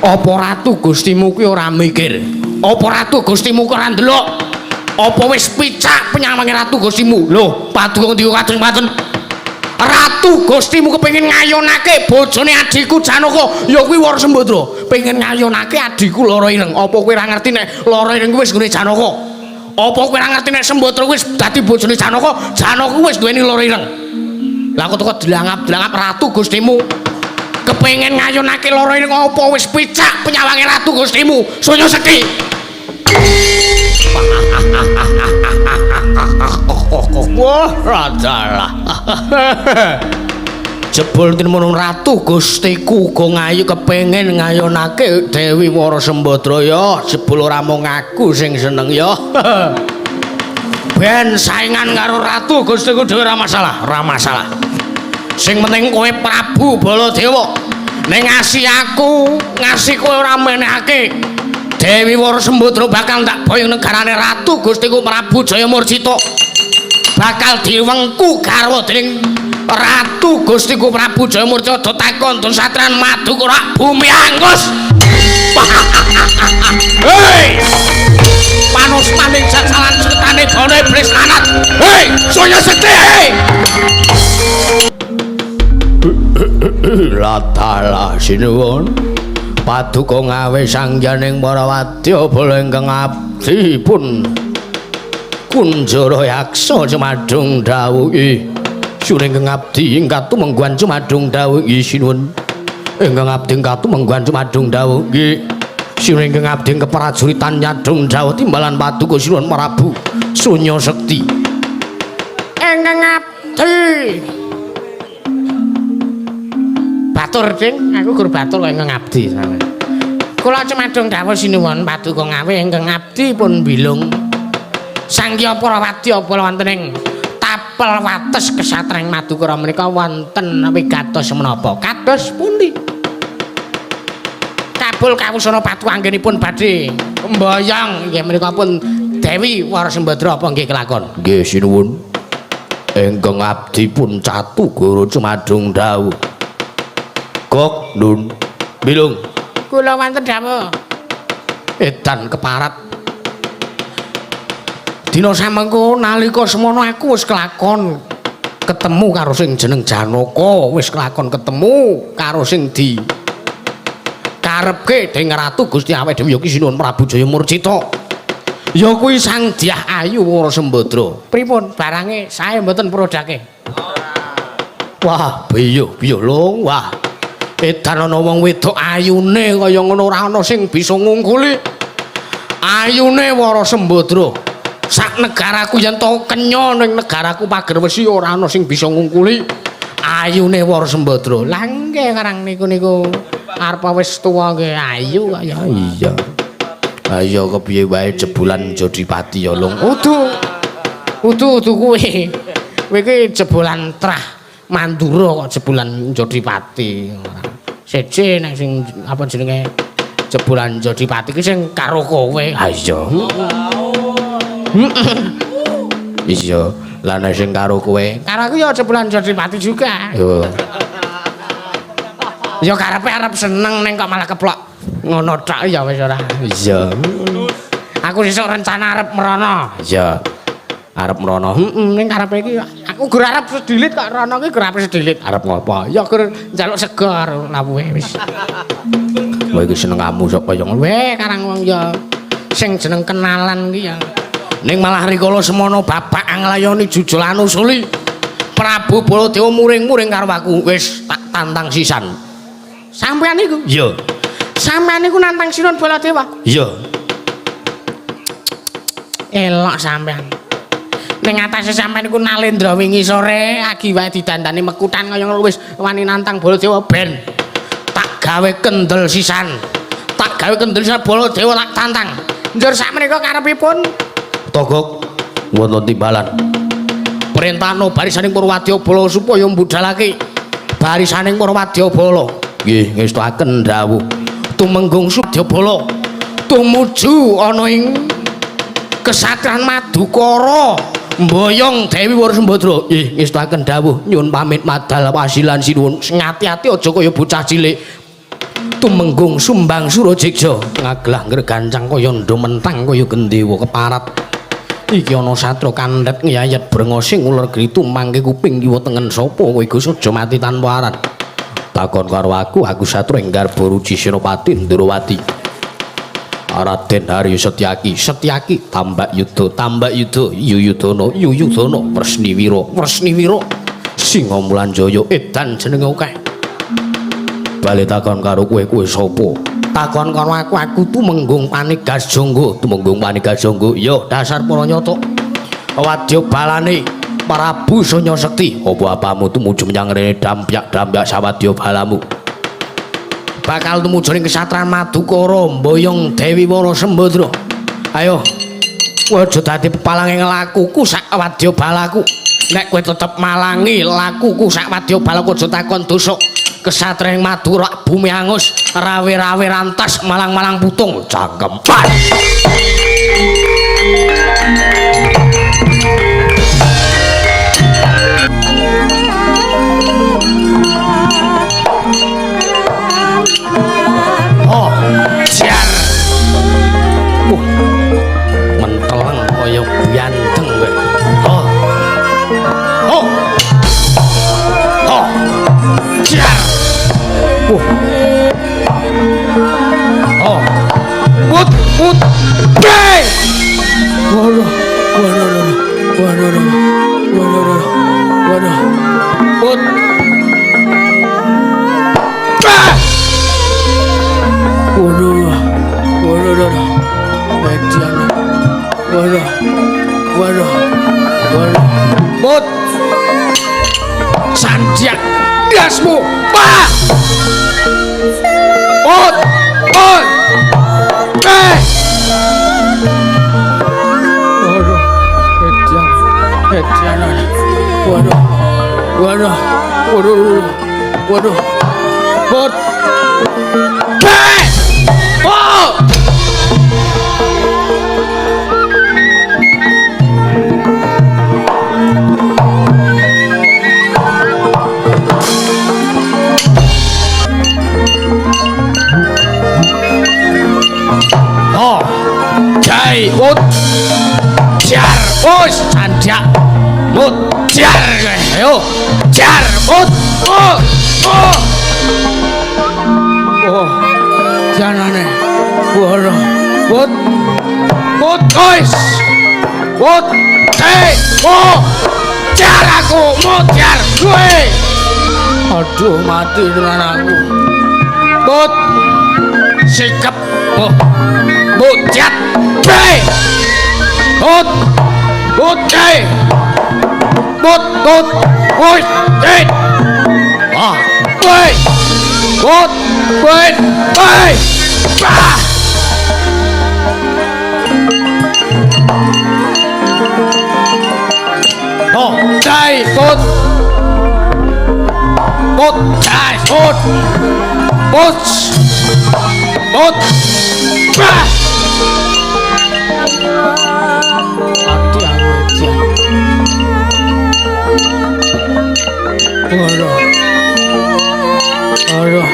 Apa Ratu Gustimu kuwi ora mikir? Apa Ratu Gustimu kuwi ora ndelok? Apa wis picak penyawange Ratu Gustimu? Lho, Paduka ndika kados mboten. Ratu Gustimu kepengin ngayonake bojone adhiku Janaka, ya kuwi Wara Sembadra. Pengen ngayonake adhiku lara ireng. Apa kowe ora ngerti nek lara ireng kuwi wis nggone Janaka? Apa kowe ora ngerti nek Sembadra wis dadi bojone Janaka, Janaka wis duweni lara ireng? Lah kok teko dilangap-dilangap Ratu Gustimu kepengin ngayonake lara ireng apa wis picak penyawange Ratu Gustimu? Sanya Sekti. Wah, radalah. Jebul tinuwun Ratu Gustiku uga ngayu kepengin ngayonake Dewi Wara Sembadra ya, jebul ora mung aku sing seneng ya. Ben saingan karo Ratu Gustiku dhewe ora masalah. Sing penting kowe Prabu Baladewa ning ngasih aku, ngasih kowe ora menehake Dewi Wara Sembadra bakal tak boyong negarane Ratu Gustiku Prabu Jaya Murcita. Bakal diwengku garwa dening Ratu Gustiku Prabu Jaya Murcita takon don satran madu ora bumi angus. Hei! Manus maning jajalan cetane bana iblis lanat. Hei, Sanya Sekti. Latala sinuwun. Paduka ngawe sangjaning para wadya bala ingkang abdi pun Kunjara Yaksa Cemadung dawuh suring ingkang abdi ingkang tumengguan Cemadung dawuh sinuwun. Ingkang abdi ingkang tumengguan Cemadung dawuh nggih. Suring ingkang abdi keprajuritan Nyadung dawuh timbalan Paduka sinuwun Prabu Sanya Sekti. Ingkang abdi Batur ding, aku guru batur kok ingkang abdi. Kula Cemadung dawuh sinuwun Paduka ngawe ingkang abdi pun bilung Sangya para wadya kula wonten ing tapel wates kesatring Madukara menika wonten wigatos menapa? Kados pundi? Kabul kawusana patu anggenipun badhe mboyong nggih menika pun Dewi Wara Sembadra apa nggih kelakon? Nggih sinuwun. Ingkang abdi pun Catu Guru Cemadung dawuh. Kok Nun bilung kula wonten dawuh edan keparat dina samengko nalika semono aku wis kelakon ketemu karo sing jeneng Janaka, wis kelakon ketemu karo sing di karepke dening Ratu Gusti awake dhewe ya ki Sinuwun Prabu Jaya Murcita. Ya kuwi Sang Dyah Ayu Wara Sembadra. Pripun barange sae mboten prodake? Wah, biyo lho, wah. Edan ana wong wedok ayune kaya ngono ora ana sing bisa ngungkuli. Ayune Wara Sembadra. Sak negaraku yen to kenya ning negaraku Pager Wesi ora ana sing bisa ngungkuli. Ayune Wara Sembadra. Lah nggih karang niku arep wis tuwa nggih ayu kaya. Iya. Ayo kepiye wae jebolan Jodipati ya Lung. Udu kuwi. Kowe iki jebolan trah Mandura kok jebolan Jodipati. Seje nek sing apa jenenge jebolan Jodipati ki sing karo kowe. Ha iya. Iya, lan nek sing karo kowe. Karo aku ya jebolan Jodipati juga. Yo. Ya karepe arep seneng ning kok malah keplok ngono tok ya wis ora. Iya. Aku sesuk rencana arep merono. Iya. Arep merono. Ning karepe iki aku gur arep sedilit kok rono iki gur arep sedilit. Arep ngopo? Ya gur njaluk segar lawuhe wis. Kowe iki seneng kamu sok kaya ngono. Weh karang wong ya sing jeneng kenalan iki ya. Ning malah rikala semono bapak anglayoni jujulan usuli. Prabu Baladewa muring-muring karo aku wis tak tantang sisan. Sampeyan niku? Iya. Sampeyan niku nantang Sinun Baladewa? Iya. Elok sampeyan. Ning atase sampeyan niku Nalendra wingi sore agi wae didandani mekutan kaya ngono wis wani nantang Baladewa ben tak gawe kendel sisan. Tak gawe kendel sisan Baladewa tak tantang. Njur sakmenika karepipun Togok wonten timbalan. perintahno barisaning Purwadyabala supaya mbudhalake barisaning Purwadyabala. Nggih, ngestakaken dawuh. Tumenggung Sudyabala tumuju ana ing kesatran Madukara mboyong Dewi Wara Sembadra. Nggih, ngestakaken dawuh nyuwun pamit madal wasilan sinuwun. Ngati-ati aja kaya bocah cilik. Tumenggung Sumbang Surajigja ngaglah ngregancang kaya ndomentang kaya gendewa keparat. Iki ana satra kandhet ngiyayet brengosing uler gritu mangke kuping kiwa tengen sapa kowe Gus aja mati tanpa aran. Takon karo aku satra ing garba Ruci Senopati Ndrawati. Raden Haryo Setyaki tambak yudha Yuyudana Wresniwira Singa Mulanjaya edan jenenge akeh. Bali takon karo kowe sapa? Takon karo aku Tumenggung Panigas Jangga. Tumenggung Panigas Jangga ya dasar para nyata wadyabalane Prabu Sanya Sekti. Apa apamu tumuju menyang rene dampyak sawadyabalamu bakal tumuju ning kesatran Madukara mboyong Dewi Wara Sembadra. Ayo aja dadi pepalange lakuku sak wadyabalaku. Nek kowe tetep malangi lakuku sak wadyabalaku aja takon dosa. Kesatring Madura bumi angus rawe-rawe rantas malang-malang putung cangkeman. Oh, jar. Menteleng kaya bianteng kowe. Oh. Oh. Oh. Jar. Oh. Mut. Bang. Waduh. Mut. Bang. Waduh. Mut. Sanjak gasmu. Bah. Mut. Waduh. Mut. Oh! Oh, jai, mut, jar, sanjak, mut, jar, ayo, jar, mut, janane, waduh, mut, jar aku, mut, jar, gue. Aduh mati tenan aku. Put. Sikep. Oh. Bujat. Hei. Put. Put. Hei. Put. Put. Woi. Hei. Ah. Woi. Put. Woi. Woi. Ah. Oh, Jai, Put. Put, Jai, Put. Put. Put. Ah. Mati aku aja. Aduh. Aduh.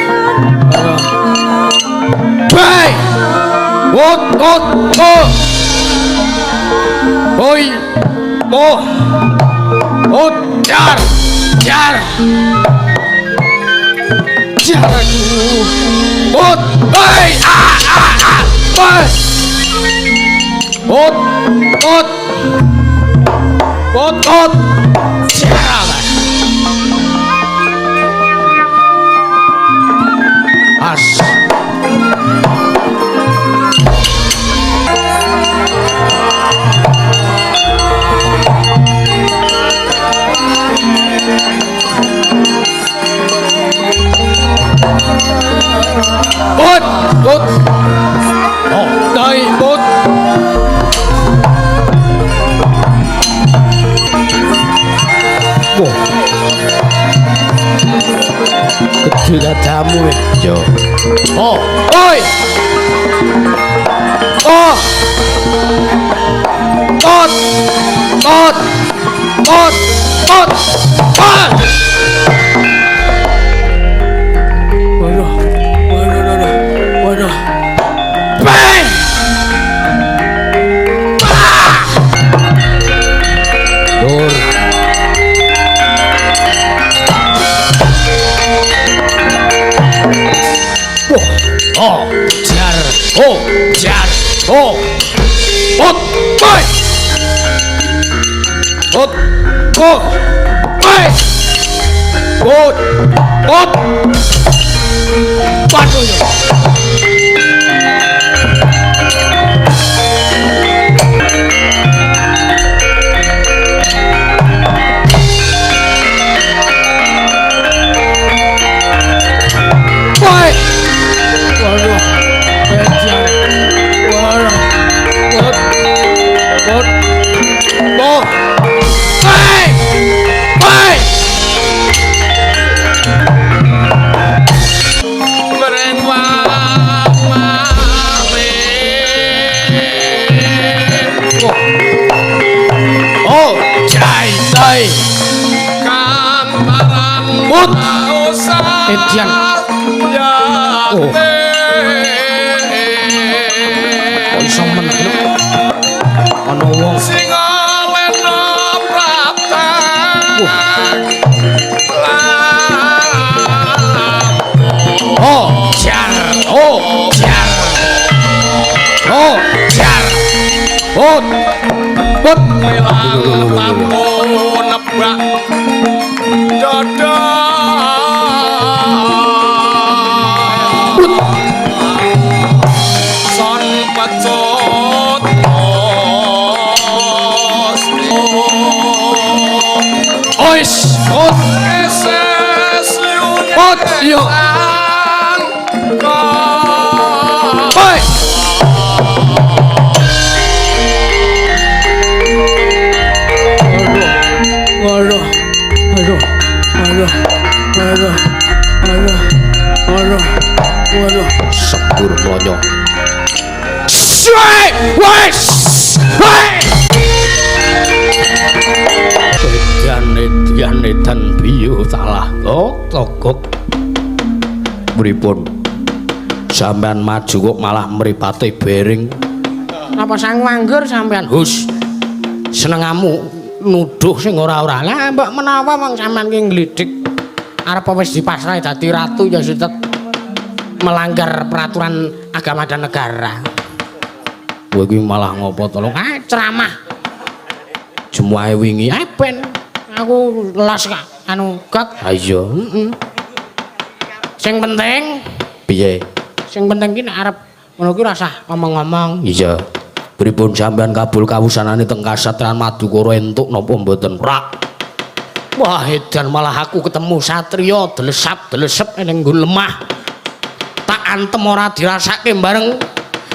Aduh. Jai. Put, Put, Put. Oi. Oh. Oh, jar, jar, jar aku. Oh, hei, hei, oh, oh, oh, oh, jar. As. Bút, bút. Oh, đây bút. Wah. Gede tamu ya. Oh, oi. Oh. Bút. Bút. Bút. Bút. Bút. Waduh. Bang! Ah! Dur. Oh, jar. Oh, jar. Oh. Ot, boy. Ot. Oh. Boy. Ot. Ot. Waduh. Edian. Oh. Kok iso meneng? Ana wong sing lena prapta. Oh, jar. Oh, jar. Oh, jar. Oh. Put melang nebak jodoh. Ois, ot, ot, yo, oi, waduh, sepur melonyo. Diane dan biyo salah togok pripun sampean maju kok malah mripate bering napa sang wanggur sampean hus senengamu nuduh sing ora-ora lah mbok menawa wong sampean ki nglidik arep wis dipasrahi dadi ratu ya sutet melanggar peraturan agama dan negara kowe iki malah ngopo tolong ceramah jemuahe wingi ben aku las kak anu Gok. Ha iya. Sing penting Piye? sing penting ki nek arep ngono ki ora usah ngomong-ngomong. Iya. Pripun sampean kabul kawusanane teng Kasatran Madukara entuk napa mboten? Rak. Wah, edan malah aku ketemu satriya delesap-delesep ning nggon lemah. Tak antem ora dirasake bareng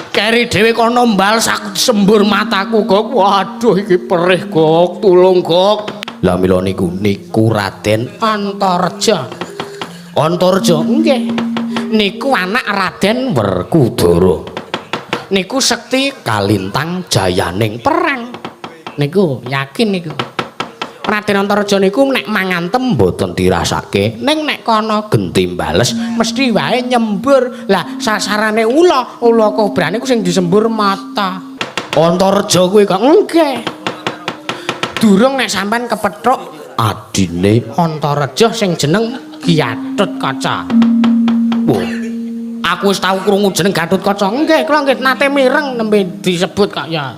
keri dhewe kono mbal sak sembur mataku, Gok. Waduh iki perih, Gok. Tulung, Gok. Lah mila niku Raden Antareja. Antareja. Nggih. Niku anak Raden Werkudara. Niku sekti Kalintang jayaning perang. Niku yakin niku. Raden Antareja niku nek mangantem mboten dirasake ning nek kono genti bales mesti wae nyembur. Lah sasarane ula kobra niku sing disembur mata. Antareja kuwi kok Nggih. Durung nek sampean kepethuk adine Antareja sing jeneng Gatotkaca. Wah, Aku wis tau krungu jeneng Gatotkaca. Nggih, kula nggih nate mireng nembe disebut kok ya.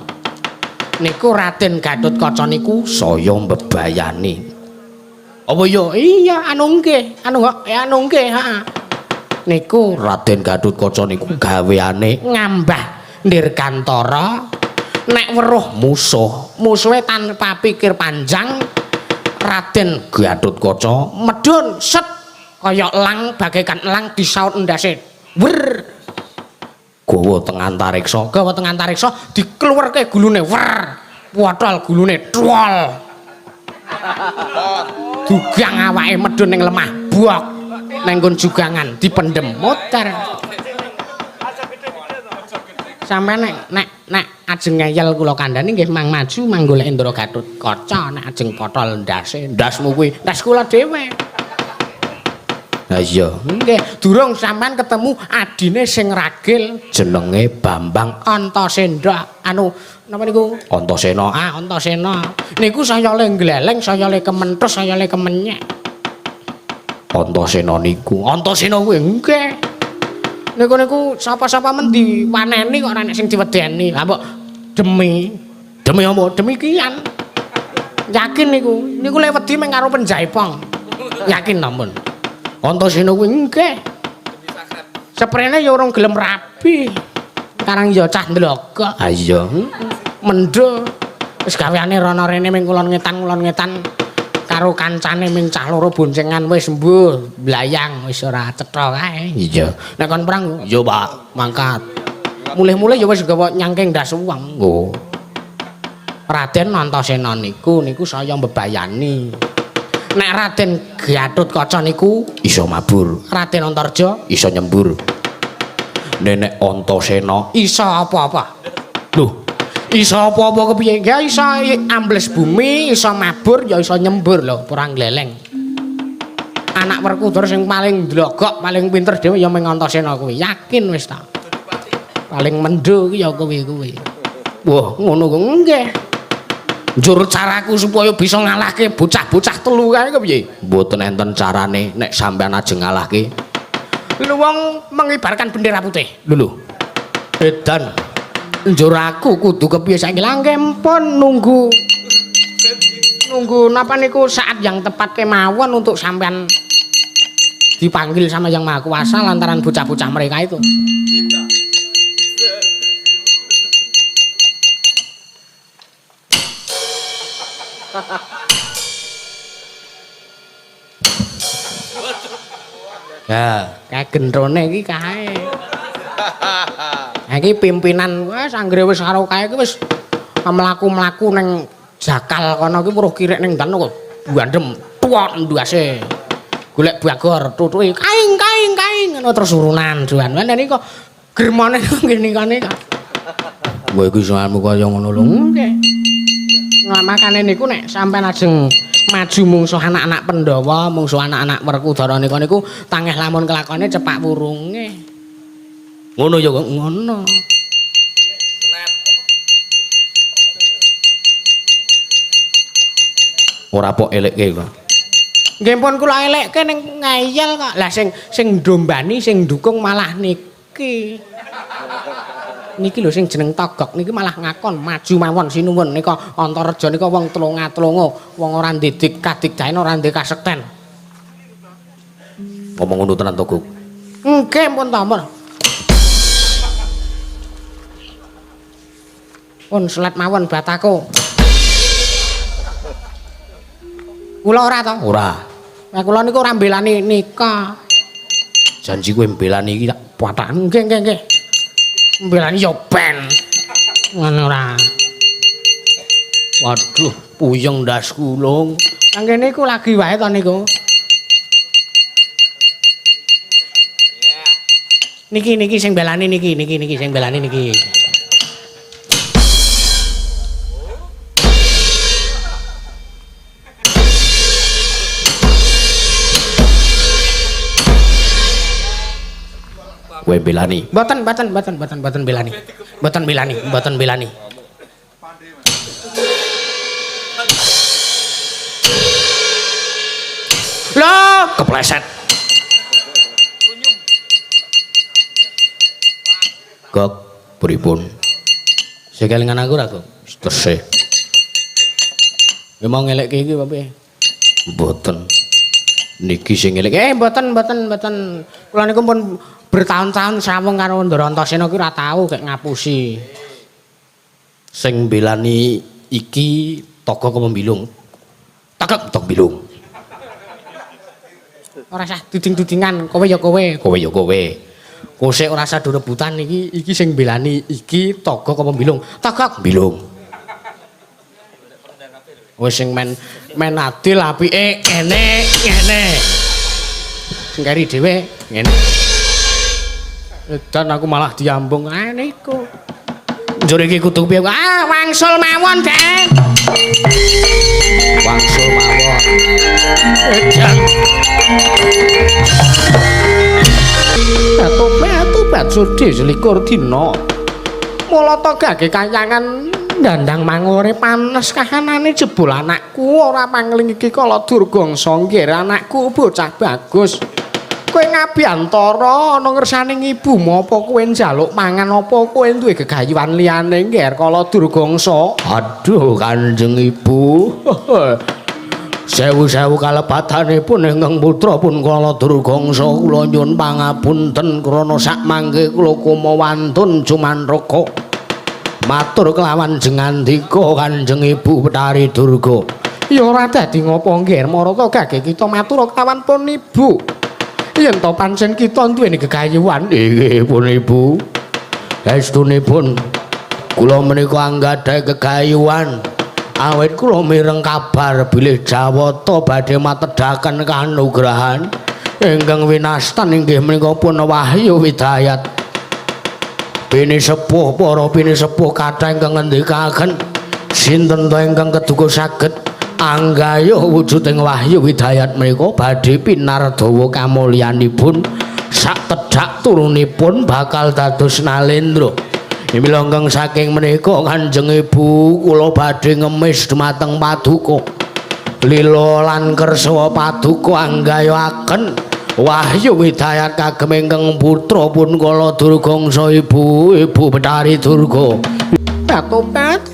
Niku Raden Gatotkaca niku saya mbebayani. apa ya? Iya, anu nggih. Anu nggih, heeh. Niku Raden Gatotkaca niku gaweane ngambah Nirgantara nek weruh musuhe tanpa pikir panjang Raden Gatotkaca medun set kaya elang bagaikan elang disaut endase wer gawa teng antariksa dikeluarke gulune wer potol gulune twol dugang awake medun ning lemah buak ning nggon jugangan dipendem muter sampe nek ajeng ngeyel kula kandhani nggih mang maju mang golek Ndara Gatotkaca nek ajeng potol ndase ndasmu kuwi ndas kula dhewe. Ha iya, Nggih, durung sampean ketemu adine sing ragil jenenge Bambang Antasena. Anu napa niku? Antasena. Ah, Antasena. Niku saya le gleleng, saya le kementhus, saya le kemenyek. Antasena niku. Antasena kuwi nggih. Niku sapa-sapa men diwaneni kok ora nek sing diwedeni. Lah mbok demi apa? Demikian. Yakin niku. Niku le wedi meng karo penjaipong. Yakin namun. Antasena kuwi nggih. Seprene ya urung gelem rabi. Karang ya cah ndlogok. Ha iya. Mendho. Wis gaweane rono rene ming kulon ngetan karo kancane ming cah loro boncengan wis mbuh blayang wis ora cetha kae. Iya. Nek kon perang Iya, Pak. mangkat. Mulih-mulih ya wis gawa nyangking ndas uwang. Oh. Raden Antasena niku saya mbebayani. Nek Raden Gatotkaca niku Iso mabur, Raden Antareja iso nyembur. Nenek Antasena iso apa-apa. lho, Iso apa-apa kepiye? Ya iso ambles bumi, iso mabur, ya iso nyembur lho, ora gleleng. Anak Werkudara sing paling ndlogok, paling pinter dhewe ya mung Antasena kuwi. Yakin wis ta. Paling mendho ki ya kuwi. Wah, ngono kok nggih. Njur caraku supaya bisa ngalahke bocah-bocah telu kae kepiye? mboten enten carane nek sampean ajeng ngalahke. Lha wong mengibarkan bendera putih. Lho. Edan. Njur aku kudu kepiye saiki langke pun nunggu napa niku saat yang tepat kemawon untuk sampean dipanggil sama Yang Maha Kuasa lantaran bocah-bocah mereka itu. Ya, kayak gendrone iki kae. Ha iki pimpinan wis anggere wis karo kae iki wis mlaku-mlaku ning jakal kono iki weruh kirek ning dan kok bandem tuwok ndase. Golek bagor tutuke kaing ngono terus urunan doan. Wene kok gremane ngene kene kok. Kowe iki soalmu kaya ngono lho. Nggih. Nah, makane niku nek sampean ajeng maju mungsuh anak-anak Pandhawa, mungsuh anak-anak Werkudara niku tangeh lamun kelakone cepak wurunge. Ngono ya kok. Ngono. Ora pok elekke kok. Nggih pun kula elekke ning ngeyel kok. Lah sing ndombani sing ndukung malah niki. Niki lho sing jeneng Togok niki malah ngakon maju mawon sinuwun nika Antareja nika wong tlonga-tlonga, wong ora ndidik kadikdayan ora ndek kasekten. Ngomong ngono tenan to, Guk. Nggih pun tamur. Pun selat mawon batako. Kula ora to? Ora. Nah kula niku ora mbelani nika. Janji kowe mbelani iki tak Patakan nggih. Mbelani yo ben. Ngono ora. Waduh, puyeng ndas kulung. Nang kene iku lagi wae to niku. Niki sing belani niki sing belani niki. Kowe belani. Mboten belani. Mboten belani. Loh, Kepleset. Gok, pripun? sekelingan aku ra, Gok. Tesih. Memang ngelekke iki apa piye? Mboten. Niki sing ngelek. Mboten. Kula niku pun bertahun-tahun sawung karo Ndara Antasena ki ora tau kek ngapusi. Sing belani iki Togok apa Bilung? Tok Bilung. Ora usah duding-dudingan, kowe ya kowe. Kowe ya kowe. Kosek ora usah rebutan iki sing belani iki Togok apa Bilung? Togok Bilung. wis sing men adil apike ngene. Sing kari dhewe ngene. Dan aku malah diambung niku. Njur iki kudu piye? Wangsul mawon, Dek. Wangsul mawon. Edan. Bat sudi selikur dina. Mula togake kanyangan dandang mangure panes kahanane jebul anakku ora mangling iki kala durgangsa nggih anakku bocah bagus. Kowe ngabiyantara ana ngersaning ibumu apa kowe njaluk mangan apa kowe duwe gegayuhan liyane nggih kala durgangsa? Aduh Kanjeng Ibu. Sewu-sewu kalebatanipun ingkang putra pun kala durgangsa kula nyuwun pangapunten krana sak mangke kula kumawantun Cumandraka. Matur kelawan jengandika Kanjeng Ibu Betari Durga. Ya ora dadi ngopo nggih marata gage kita matur kawan pun Ibu. Yen to pancen kita duweni gegayuhan. Nggih pun Ibu. Estunipun kula menika anggadhahi gegayuhan. Awit kula mireng kabar bilih Jawata badhe matedaken kanugrahan ingkang winastan inggih menika pun Wahyu Widayat. Bini sepuh para bini sepuh kathah ingkang ngendikaken sinten to ingkang keduga saged anggaya wujuding Wahyu Widayat menika badhe pinardawa kamulyanipun sak tedhak turunipun bakal dados nalendra. Milongkang saking menika Kanjeng Ibu kula badhe ngemis dumateng paduka. Lila lan kersa paduka anggayaken Wahyu Widayat kagem ingkang putra pun kala durgangsa Ibu Betari Durga. Tobat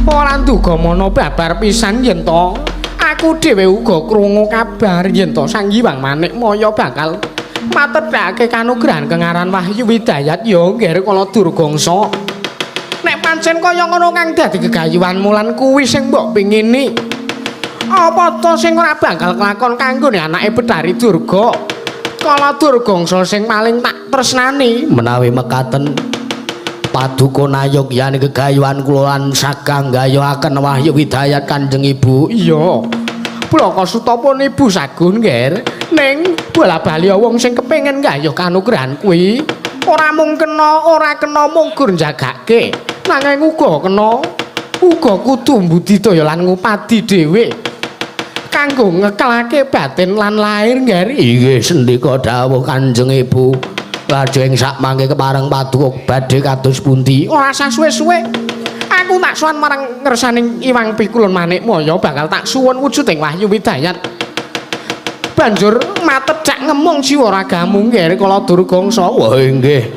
ora nduga mono babar pisan yen to aku dhewe uga krungu kabar yen to Sang Hyang Manikmaya bakal matedhake kanugrahan kengaran Wahyu Widayat ya nggih kala durgangsa. Nek pancen kaya ngono kang dadi gegayuhanmu lan kuwi sing mbok pingini. Apa to sing ora bakal kelakon kanggone anake Betari Durga? Kala durgangsa sing paling tak tresnani Menawi mekaten paduka nayogyane gegayuhan kula lan sakanggayuhaken Wahyu Widayat Kanjeng Ibu. Iya. Blaka sutapun Ibu sagun nggih. Ning bola-bali wong sing kepengin nggayuh kanugrahan kuwi ora kena mung gur njagake, nanging uga kudu mbudidaya lan ngupadi dhewe kanggo ngekelake batin lan lahir nggih. Inggih sendika dawuh Kanjeng Ibu. Lajeng sak mangke kepareng paduka badhe kados pundi? Ora usah suwe-suwe. Aku tak suwan marang ngersaning Hyang Pikulun Manikmaya bakal tak suwun wujuding Wahyu Widayat. Banjur matedhak ngemung jiwa ragamu nggih kala durgangsa. Wah inggih.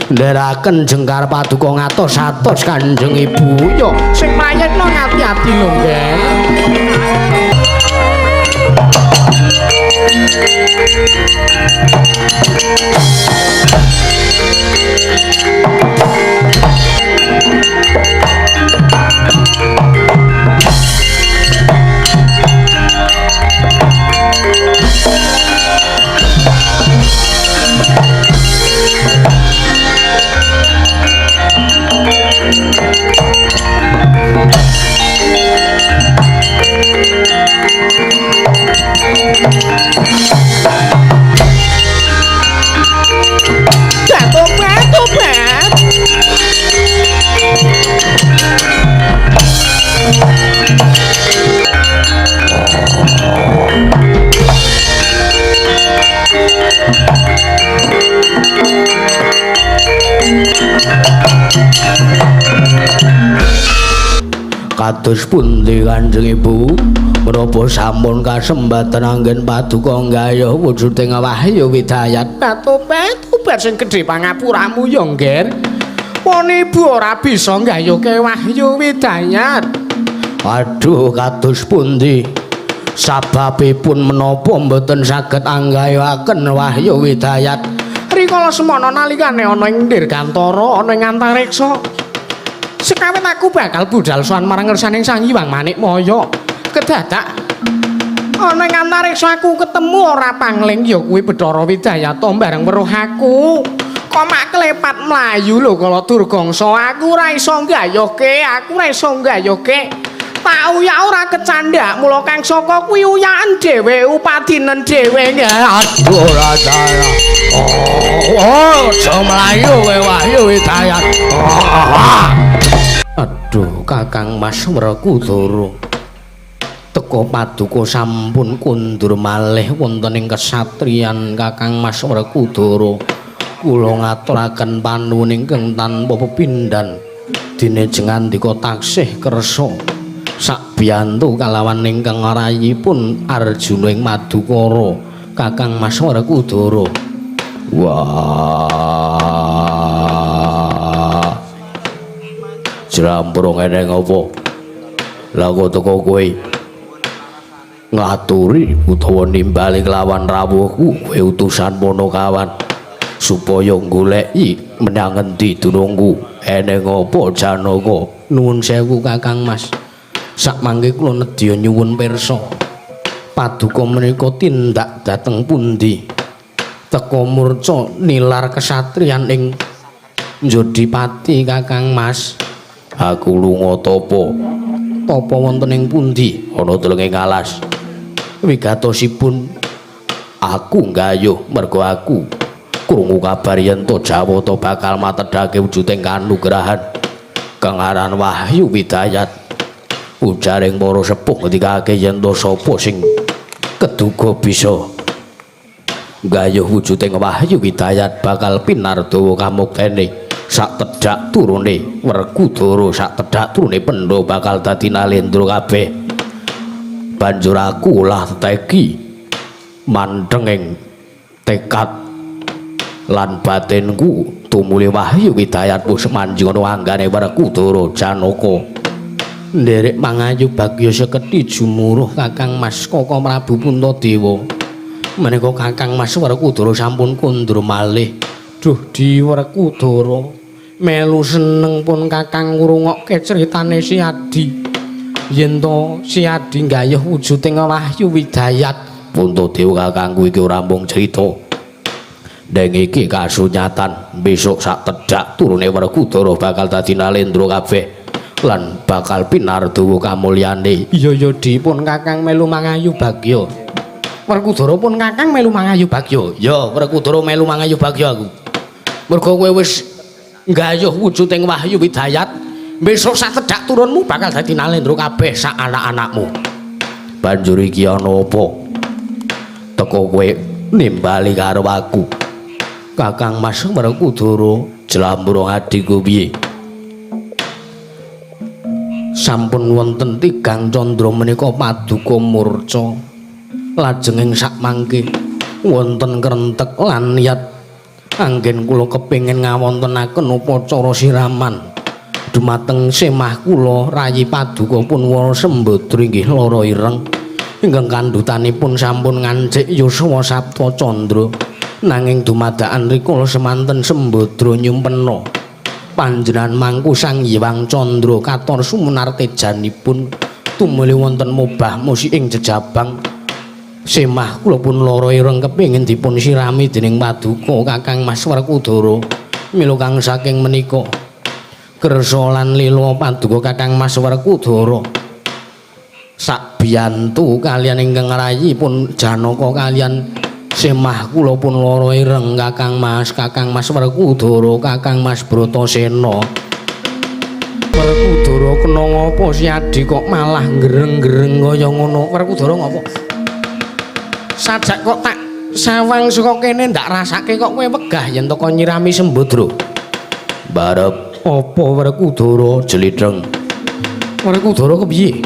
nderaken jengkar paduka ngatos-atos Kanjeng Ibu yo sing mayekno ngati-ati lho Ngger. Kados pundi Kanjeng Ibu menapa sampun kasempatan anggen paduka nggayuh wujuding Wahyu Widayat Batu-batu sing gedhe pangapuramu ya Ngger. Pun Ibu ora bisa nggayuhke Wahyu Widayat. Aduh kados pundi sababipun menapa mboten saged anggayuhaken Wahyu Widayat Rikala semana nalikane ana ing Dirgantara ana ing antariksa sekawit aku bakal budal sowan marang ngersaning Sang Hyang Manikmaya. Kedadak ana ing antariksa aku ketemu ora pangling ya kuwi Bathara Widayata bareng weruh aku. Kok mak klepat mlayu lho kala durgangsa aku ora iso nggayuhke, Tak uyak ora kecandhak mula kang saka kuwi uyaken dhewe upadinen dhewe. Aduh ora salah. Oh, aja mlayu kowe Wahyu Widayat. Aduh Kakang Mas Werkudara. Teka paduka sampun kundur malih wonten ing kesatriyan Kakang Mas Werkudara. Kula ngaturaken panuwun ingkang tanpa pepindhan. Dinejeng andika taksih kersa sakbiyantu kalawan ingkang rayipun Arjuna ing Madukara Kakang Mas Werkudara. Wah. Jrampura ngene apa? Lah kok teko kowe ngaturi utawa nimbali kelawan rawuhku kowe utusan Ponokawan supaya goleki menyang endi dunungku eneng apa Janaka. Nuwun sewu Kakang Mas. Sakmangke kula nedya nyuwun pirsa. Paduka menika tindak dhateng pundi? Teka murca nilar kesatriyan ing Jodipati Kakang Mas. Aku lunga tapa? Tapa wonten ing pundi? Ana telenging alas. Wigatosipun aku nggayuh merga aku krungu kabar yen to Jawata bakal matedhake wujuding kanugrahan kang aran Wahyu Widayat. Ujaring para sepuh ngendikake yen to sapa sing keduga bisa nggayuh wujuding Wahyu Widayat bakal pinardawa kamuktene sak tedhak turune Werkudara, sak tedhak turune Pendha bakal dadi nalendra kabeh. Banjur aku ulah teki mandhenging tekad lan batinku tumuli Wahyu Widayat wis manjing ana anggane Werkudara Janaka. Nderek mangayu bagya seketi jumuruh Kakang Mas Kaka Prabu Puntadewa. Menika Kakang Mas Werkudara sampun kundur malih. Duh di Werkudara melu seneng pun Kakang ngrungokke critane Si Adi. Yen to Si Adi nggayuh wujuding Wahyu Widayat. Puntadewa kakangku iki ora mung crita. Deng iki kasunyatan besok sak tedhak turune Werkudara bakal dadi nalendra kabeh lan bakal pinardawa kamulyane. Iya ya dipun Kakang melu mangayu bagya. Werkudara pun Kakang melu mangayu bagya. Ya Werkudara melu mangayu bagya aku. Mergo kowe wis nggayuh wujuding Wahyu Widayat, besok sak tedhak turunmu bakal dadi nalendra kabeh sak anak-anakmu. Banjur iki ana apa? Teko kowe nimbali karo aku. Kakang Mas Werkudara, Jlamburung adhiku piye? Sampun wonten tigang candra menika paduka murca. Lajenging sakmangke wonten krentek lan niyat Anggen kula kepengin ngawontenaken upacara siraman dumateng semah kula rayi paduka pun Wara Sembadra inggih lara ireng ingkang kandhutanipun sampun ngancik yuswa Sapta Candra nanging dumadakan rikala semanten Sembadra nyumpena panjenengan mangku Sang Hyang Candra katon sumunar tejanipun tumuli wonten mobah musi ing jejabang semah kula pun lara ireng kepengin dipun sirami dening paduka Kakang Mas Werkudara mila kang saking menika kersa lan lila paduka Kakang Mas Werkudara sak biyantu kaliyan ingkang rayi pun Janaka kaliyan semah kula pun lara ireng Kakang Mas Werkudara Kakang Mas Bratasena Werkudara kena ngapa si Adi kok malah greng-greng kaya ngono Werkudara ngapa sajak kok tak sawang saka kene ndak rasake kok kowe wegah yen teko nyirami Sembadra barep apa Werkudara jlitheng Werkudara kepiye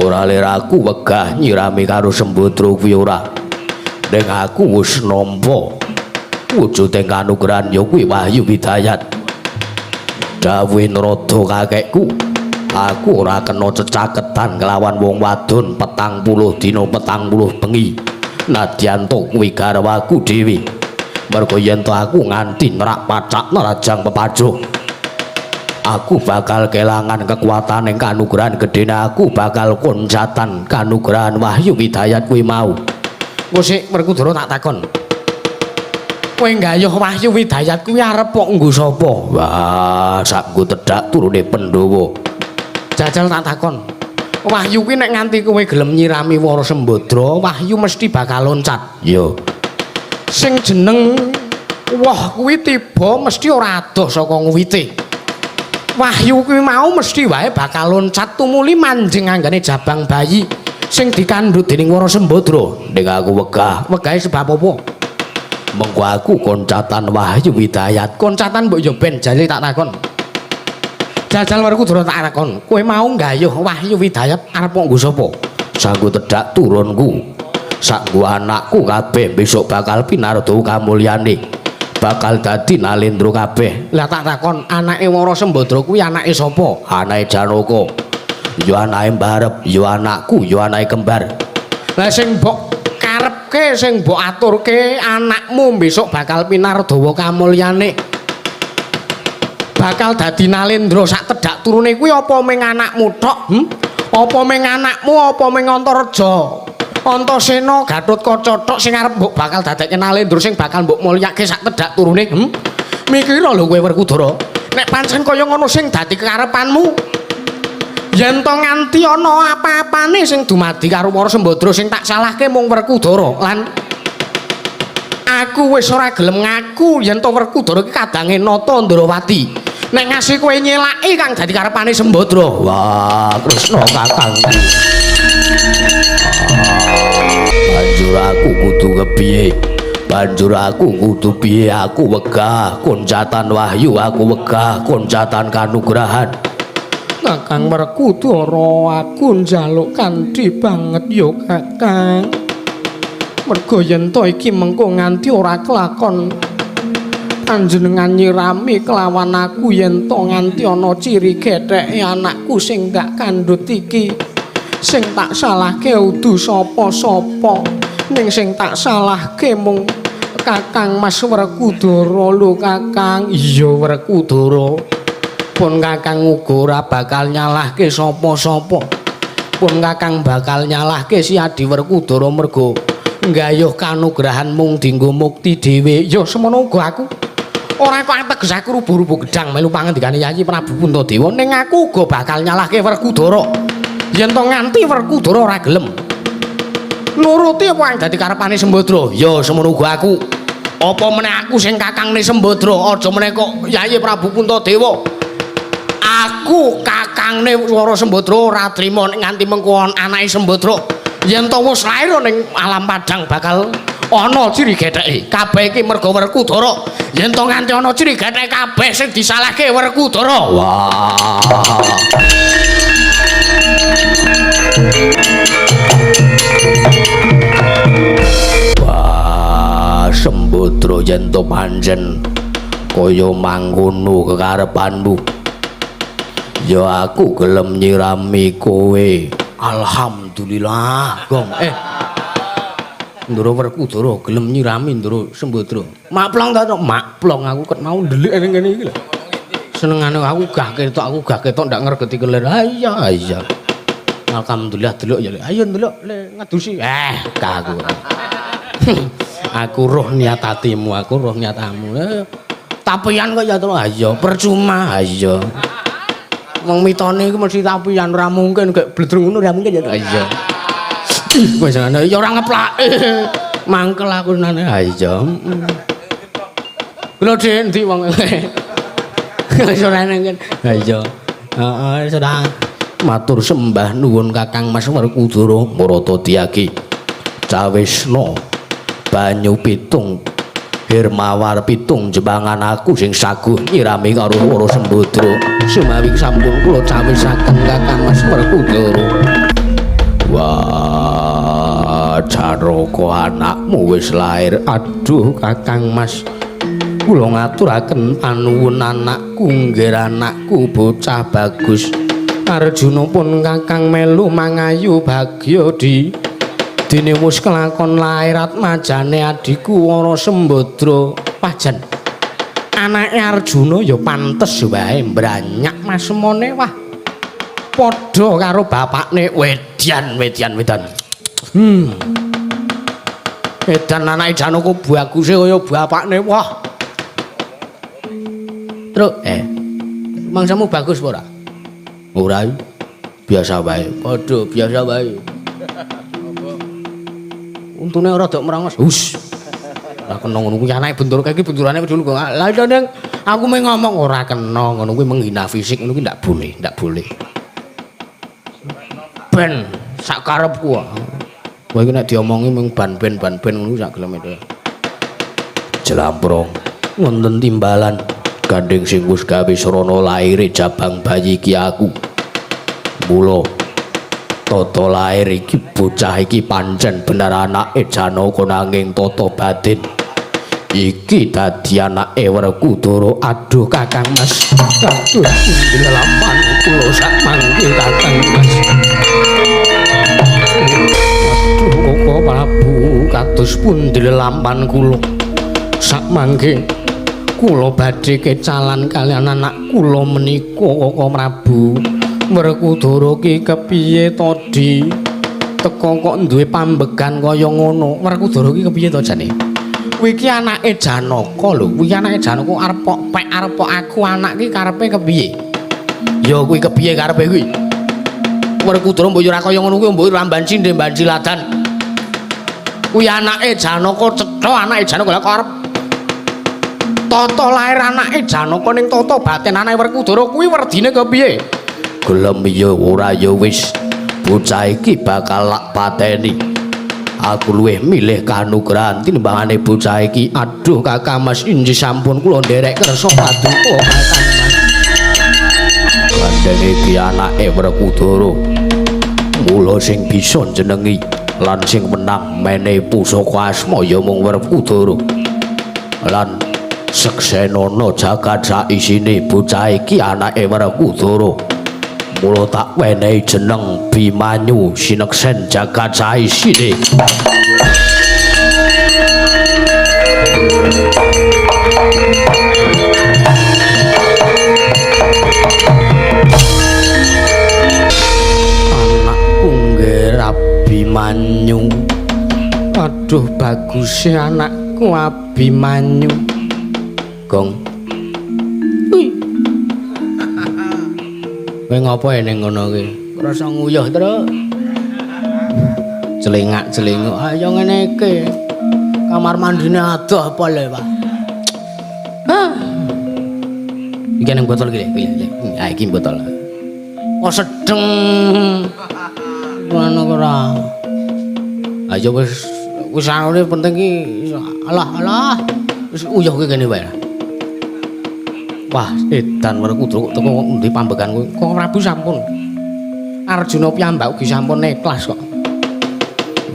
ora leraku wegah nyirami karo Sembadra kuwi ora ning aku wis nampa wujuding kanugrahan ya kuwi Wahyu Widayat dawuhe Narada kakekku aku ora kena cecaketan kelawan wong wadon 40 dina 40 bengi nadyan to kuwi garwaku dhewe merga yen to aku nganti nerak pacak nerajang pepajo aku bakal kelangan kekuatan ing kanugrahan gedene aku bakal koncatan kanugrahan Wahyu Widayat kuwi mau engko sik Werkudara tak takon kowe nggayuh Wahyu Widayat kuwi arep kok nggo sapa wah sakku tedhak turune Pandhawa jajal tak takon Wahyu kuwi nek nganti kowe gelem nyirami Wara Sembadra Wahyu mesti bakal loncat yo sing jeneng wah kuwi tiba mesti ora adoh saka ngwite Wahyu kuwi mau mesti wae bakal loncat tumuli manjing anggane jabang bayi sing dikandhut dening Wara Sembadra ning aku wegahe sebab apa mengko aku koncatan Wahyu Widayat koncatan mbok yo ben jare tak takon jajal Werkudara tak takon kowe mau nggayuh Wahyu Widayat arep nggo sapa sanggo tedhak turunku sanggo anakku kabeh besok bakal pinarda kamulyane bakal dadi nalendra kabeh lah tak takon anake Wara Sembadra kuwi anake sapa anake Janaka ya anake mbarep ya anakku ya anake kembar lah sing mbok karepke sing mbok aturke anakmu besok bakal pinardawa kamulyane bakal dadi nalendra sak tedhak turune kuwi apa ming anakmu tok apa ming anakmu apa ming Antareja Antasena Gatotkaca tok sing arep mbok bakal dadekke nalendra sing bakal mbok mulyake sak tedhak turune mikira lho kowe Werkudara nek pancen kaya ngono sing dadi kekarepanmu yen to nganti ana apa-apane sing dumadi karo Wara Sembadra sing tak salahke mung Werkudara lan aku wis ora gelem ngaku yen to Werkudara iki kadange nata Ndrawati nek ngasih kowe nyelaki kang dadi karepane Sembadra wah Kresna kakangku banjur aku kudu kepiye banjur aku kudu piye aku wegah koncatan Wahyu aku wegah koncatan kanugrahan Kakang Werkudara aku njaluk kanthi banget yo Kakang merga yen to iki mengko nganti ora kelakon panjenengan nyirami kelawan aku yen to nganti ana ciri getheke anakku sing gak kandhut iki sing tak salahke udu sapa-sapa ning sing tak salahke mung Kakang Mas Werkudara lho Kakang iya Werkudara pun Kakang uga ora bakal nyalahke sapa-sapa pun Kakang bakal nyalahke si Adi Werkudara merga nggayuh kanugrahan mung dienggo mukti dhewe ya semono uga aku ora kok ateges aku rubu-rubu gedang melu pangandikane Yayi Prabu Puntadewa ning aku uga bakal nyalahke Werkudara yen to nganti Werkudara ora gelem nuruti apa yang dadi karepane Sembadra ya semono uga aku apa meneh aku sing kakangne Sembadra aja meneh kok Yayi Prabu Puntadewa aku kakangne Wara Sembadra ora trima nganti mengko anake Sembadra yen to wis lair ning alam padang bakal ana ciri getheke kabeh iki merga Werkudara yen to nganti ana ciri getheke kabeh sing disalahke Werkudara wah wah Sembadra Werkudara yen to pancen kaya mangkono kekarepanmu ya aku gelem nyirami kowe. Alhamdulillah, Gong. Ndara Werkudara gelem nyirami Ndara Sembadra. Maplong ta, maplong aku ket mau ndelik ning kene iki lho. Senengane aku gak ketok ndak ngregeti kelir. Iya. Alhamdulillah delok ya. Ayo ndelok le ngadusi. Kaku. Aku roh niat atimu, aku roh niatamu. Tapian kok ya to. Iya, percuma. Iya. Wong mitone iku mesti tapian ora mungkin gek bledrung ngono ora mungkin ya. Iya. Wis ana ya ora ngeplake. Mangkel aku nane. Iya. Lho ndi wong. Wis ora nang. Iya. Heeh, sedang matur sembah nuwun Kakang Mas Werkudara Maratadyagi. Cawisna banyu pitung Hirmawar pitung jembangan aku sing saguh nyirami karo para Sembadra. Sumawi sampun kula cawisaken Kakang Mas Werkudara. Wah, Caraka anakmu wis lair. Aduh Kakang Mas, kula ngaturaken panuwun anakku, nggih anakku bocah bagus. Arjuna pun Kakang melu mangayu bagya dene wis kelakon lairat majane adiku Wara Sembadra. Pajan anake Arjuna ya pantes wae mbranyak masemone. Wah, padha karo bapakne Wedyan. Edan anake Janaka baguse kaya bapakne. Wah. Truk, mangsamu bagus apa ora? Ora, biasa wae. Padha biasa wae. Untune ora dok merangos. Hus. Ora kena ngono kuwi anake bentur iki benturane dulu kok. Lah ndang aku mung ngomong ora kena ngono kuwi menghina fisik ngono kuwi ndak boleh. Ben sak karepku. Kowe iki nek diomongi mung ban-ben ngono sak gelem itu. Jelamprong wonten timbalan gandeng sing wis gawe srana laire jabang bayi iki aku. Mula tata lair iki bocah iki pancen bener anake Janaka nanging tata batin iki dadi anake Werkudara. Aduh Kakang Mas, aduh lelapan kula sak mangke Kakang Mas. Aduh kok Prabu kados pundi lelapan kula sak mangke kula badhe kecalan kalian anak kula menika Koko Prabu. Werkudara ki kepiye to Di? Teko kok duwe pambegan kaya ngono. Werkudara ki kepiye to jane? Kuwi ki anake Janaka lho. Kuwi anake Janaka arep aku anak ki karepe kepiye? Ya kuwi kepiye karepe kuwi? Werkudara mbok yo ora kaya ngono kuwi mbok ramban cindhe banci ladan. Kuwi anake Janaka cetha anake Janaka lha kok arep tata lair anake Janaka ning tata batin anake Werkudara kuwi werdine kepiye? Gelem ya ora ya wis bocah iki bakal lak pateni. Aku luwih milih kanugrahan tinimbangane bocah iki. Aduh Kakang Mas, inji sampun kula nderek kersa paduka Kakang Mas. Gandeng iki anake Werkudara. Mula sing bisa jenengi lan sing menang menehi pusaka asma ya mung Werkudara. Lan seksenana jagat sak isine bocah iki anake Werkudara. Mula tak wenehi jeneng Bimanyu sineksen jagat sak isine. Anakku nggih Abimanyu. Aduh bagus anakku Abimanyu. Gong. Kowe ngopo ning ngono ki? Rasa nguyuh terus. Celengak-celenguk. Ayo ngene iki. Kamar mandine adoh apa le, Pak? Hah. Iki ning botol iki. Ha iki botol. Oh sedeng. Ngono ora. Ayo wis anune penting ki alah. Wis uyuh ki kene wae. Wah, edan Werkudara kok teko ndi pambegan kowe? Kok Prabu sampun. Arjuna piyambak ugi sampun ikhlas kok.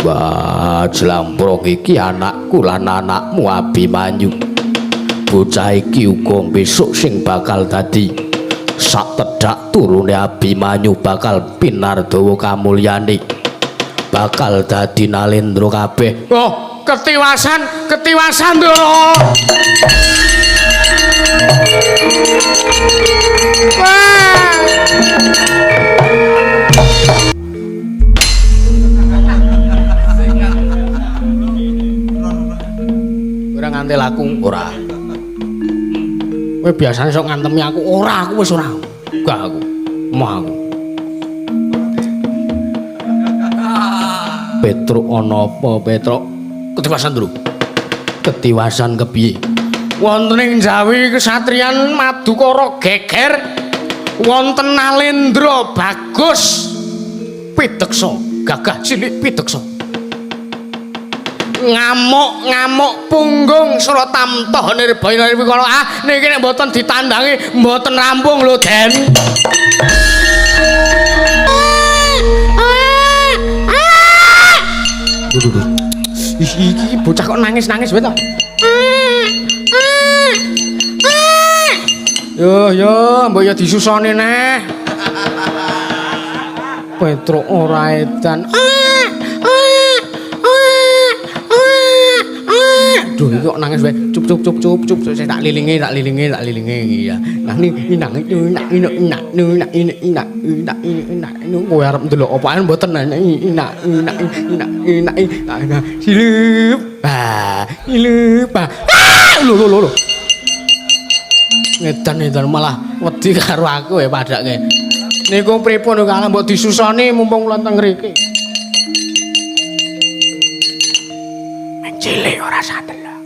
Wah, Jlamprong iki anakku lan anakmu Abimanyu. Bocah iki uga besok sing bakal dadi sak tedhak turune Abimanyu bakal pinardawa kamulyane. Bakal dadi Nalendra kabeh. Oh, ketiwasan Ndara. Wah. Ora ngantel aku ora. Kowe biasane sok ngantemi aku, ora aku wis ora. Enggak aku. Emoh aku. Petruk ana apa, Petruk? Ketiwasan, Bro. Ketiwasan kepiye? Wonten ing Jawi kesatriyan Madukara geger wonten Nalendra bagus pideksa, gagah cilik pideksa. Ngamuk punggung sura tamtoh nirbaya nirwikala. Ah niki nek mboten ditandangi mboten rampung lho, Den. Iki bocah kok nangis-nangis wae to. Yo, mbok ya disusoni neh. Petruk ora edan. Duh, iki kok nangis wae. Cup. Saya tak lilingi ya. Nah ini kowe arep ndelok apaan mboten silup. Lho. Ngedan malah wedi karo aku ya padake. Niku pripun kala mbok disusoni mumpung kula teng mriki. Cilik ora sadelok.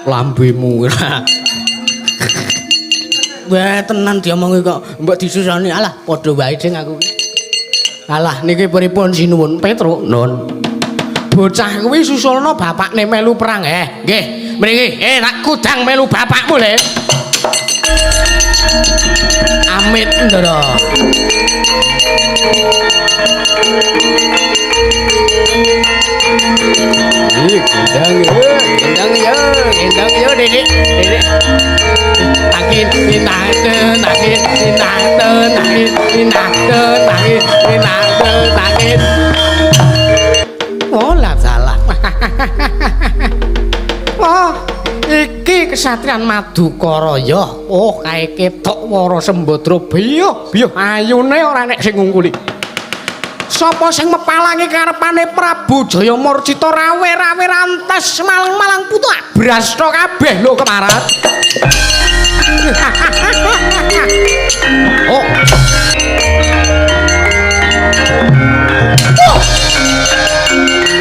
Lambemu ora. Wah tenan diomongi kok mbok disusoni. Alah padha wae sing aku. Alah niki pripun sinuwun Petruk? Nun. Bocah kuwi susulna bapakne melu perang. Nggih. Mriki, tak kudang melu bapakmu le. Amit Ndara. Gendang yo, Dedek. Takin. Oh, lah salah. Oh, iki kesatriyan Madukara ya. Oh, kae ketok Wara Sembadra biyo ayune ora nek sing ngungkuli. Sapa sing mepalangi karepane Prabu Jayamurcita rawe-rawe rantes malang-malang putu brasta kabeh lho kemarat. Oh.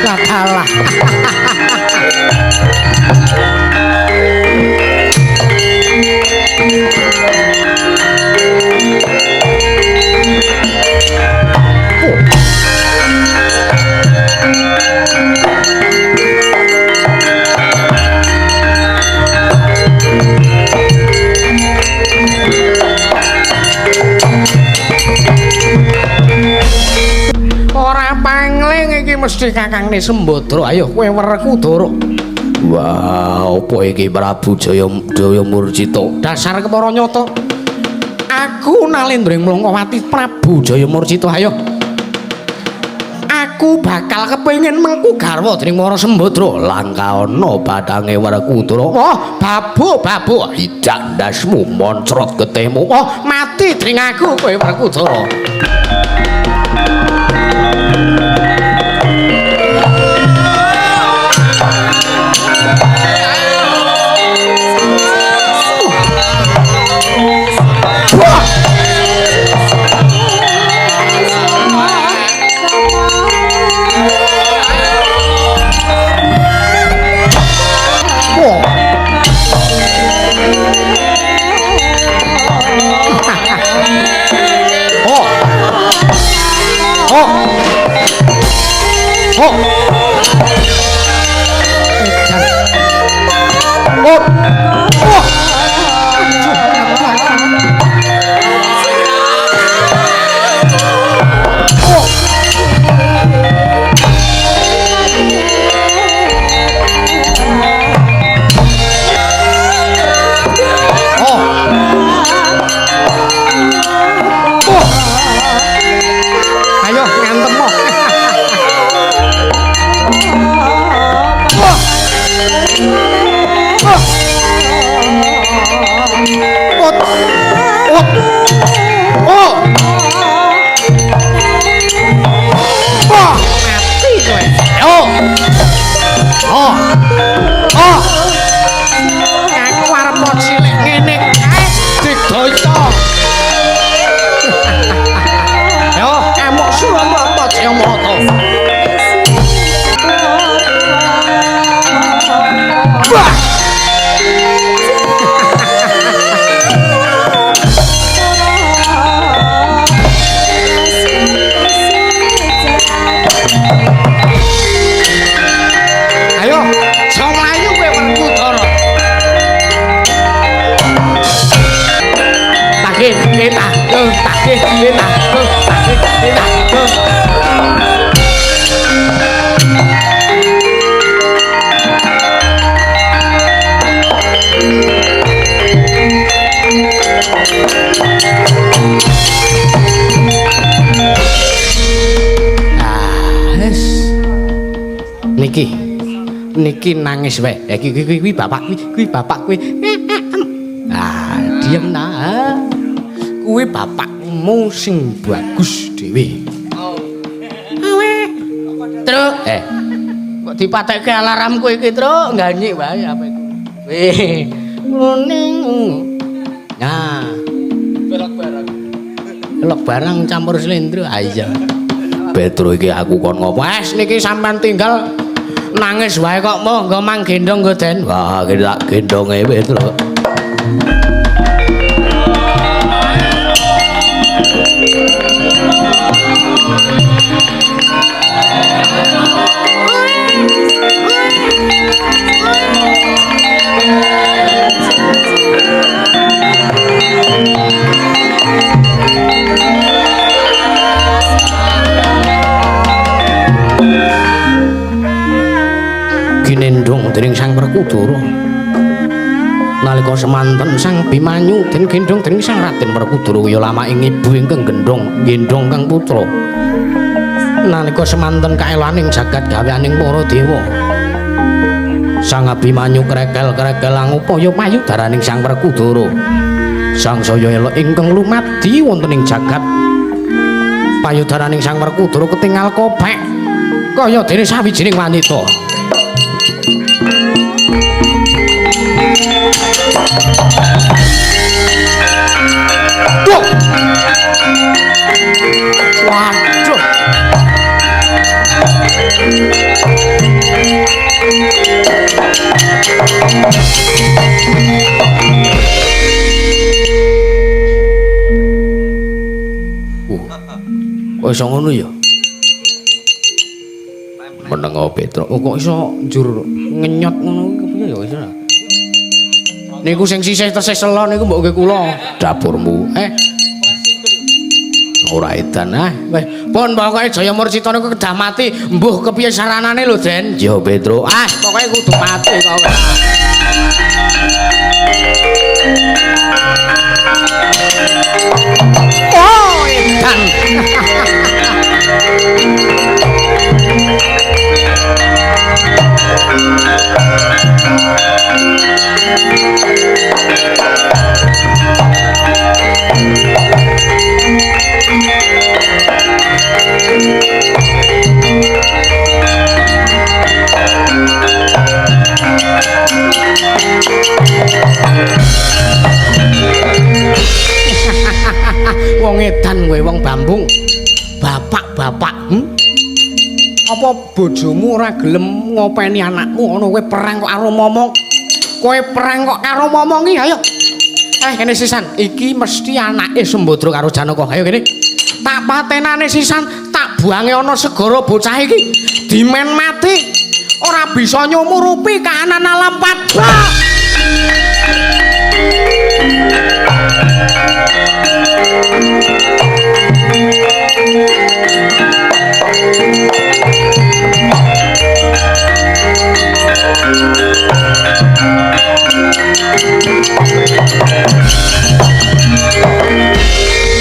Katalah. Mesti Kakangne Sembadra, ayo kowe wereku Dara. Wah, apa iki Prabu Jayamurcita? Dasar kepara nyata. Aku Nalendra Mlangkawati Prabu Jayamurcita, ayo. Aku bakal kepengin mengku garwa dening Wara Sembadra. Langkaana badange wereku Dara. Wah, babu. Idak ndasmu moncrot getihmu. Wah, mati dening aku kowe wereku Dara. niki nangis wae. Kuwi bapak kuwi bapak kuwi. Ah, diem nah. Kuwi bapakmu sing bagus dhewe. Truk, kok dipatekke alarmku iki, Truk? Nganyi wae apa iku. Weh, kuning. Nah, velok barang campur slendro. Ah iya. Petro iki aku kon ngopo? Niki sampean tinggal nangis wae kok monggo mang gendong nggo Den. Wah, iki tak gendonge Petro. Ginendong dening Sang Werkudara. Nalika semanten Sang Bimanyu den gendong dening Sang Raden Werkudara kaya lama ing ibu ingkang gendong kang putra. Nalika semanten kaelaning jagat gaweaning para dewa. Sang Abimanyu krekel-krekel angupaya payudaraning Sang Werkudara. Sang saya elok ingkang lumadi wonten ing jagat. Payudaraning Sang Werkudara ketingal kopek kaya dene sawijining wanita. Duh. Waduh. Kok iso ngono ya? Meneng Petro. Kok iso njur ngenyot ngono kepiye ya iso. Niku sing sisih tesih selo niku mbok nggih kula. Dapurmu. Ora edan weh. Pun pokoke Jaya Murcita niku kedah mati. Mbuh kepiye saranane lho, Den? Ya Petro. Pokoke kudu mati kok. Oh, edan. Wong edan kowe wong Bambung. Bapak-bapak, apa bojomu ora gelem ngopeni anakmu ngono kowe perang kok karo momong. Kowe perang kok karo momong iki ayo. Kene sisan, iki mesti anake Sembadra karo Janaka. Ayo kene. Tak patenane sisan, tak buange ana segara bocah iki. Dimen mati. Ora bisa nyumurupi kahanan alam padha.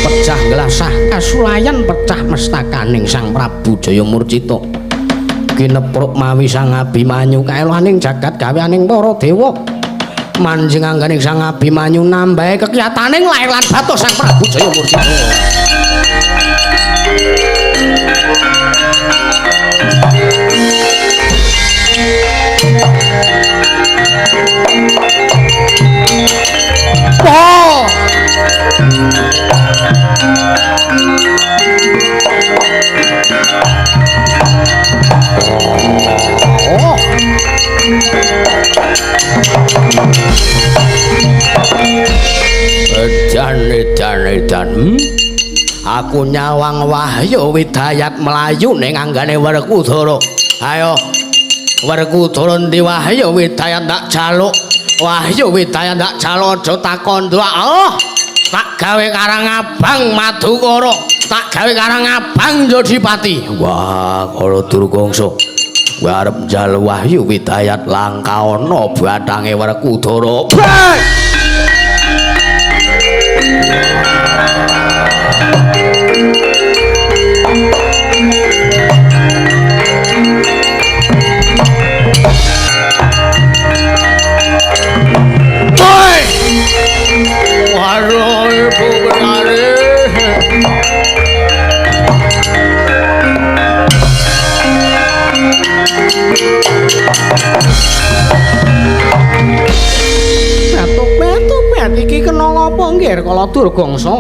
Pecah gelasah kasulayan pecah mestakaning Sang Prabu Jaya Murcita. Kinepruk mawi Sang Abimanyu kaelaning jagat gaweaning para dewa. Manjing angganing Sang Abimanyu nambahe kekiyataning lair lan batos Sang Prabu Jaya Murcita. Edan. Aku nyawang Wahyu Widayat melayu ning anggane Werkudara. Ayo Werkudara ndi Wahyu Widayat tak jaluk. Wahyu Widayat tak jaluk aja takon doa. Oh, tak gawe Karang Abang Madukara. Tak gawe Karang Abang Jodipati. Wah, kala Durgangsa. Kowe arep njaluk Wahyu Widayat langka ana bathange Werkudara. Kala Durgangsa.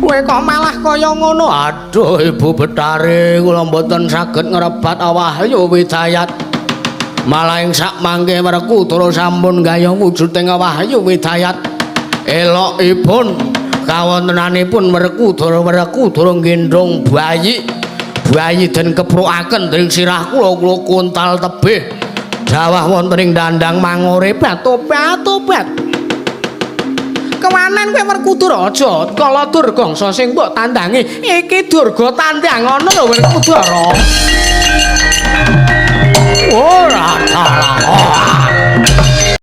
Kowe kok malah kaya ngono? Aduh Ibu Betari, kula mboten saged ngrebat Wahyu Widayat. Malah ing sak mangke Werkudara sampun gayung wujuding Wahyu Widayat. Elokipun kawontenanipun Werkudara nggendong bayi. Bayi den keprukaken ing sirah kula kuntal tebih. Dawah wonten ing dandang mangore batobat. Kewanen kowe Werkudara aja Kala Durgangsa sing mbok tandangi iki Durga tandang ngono lho Werkudara.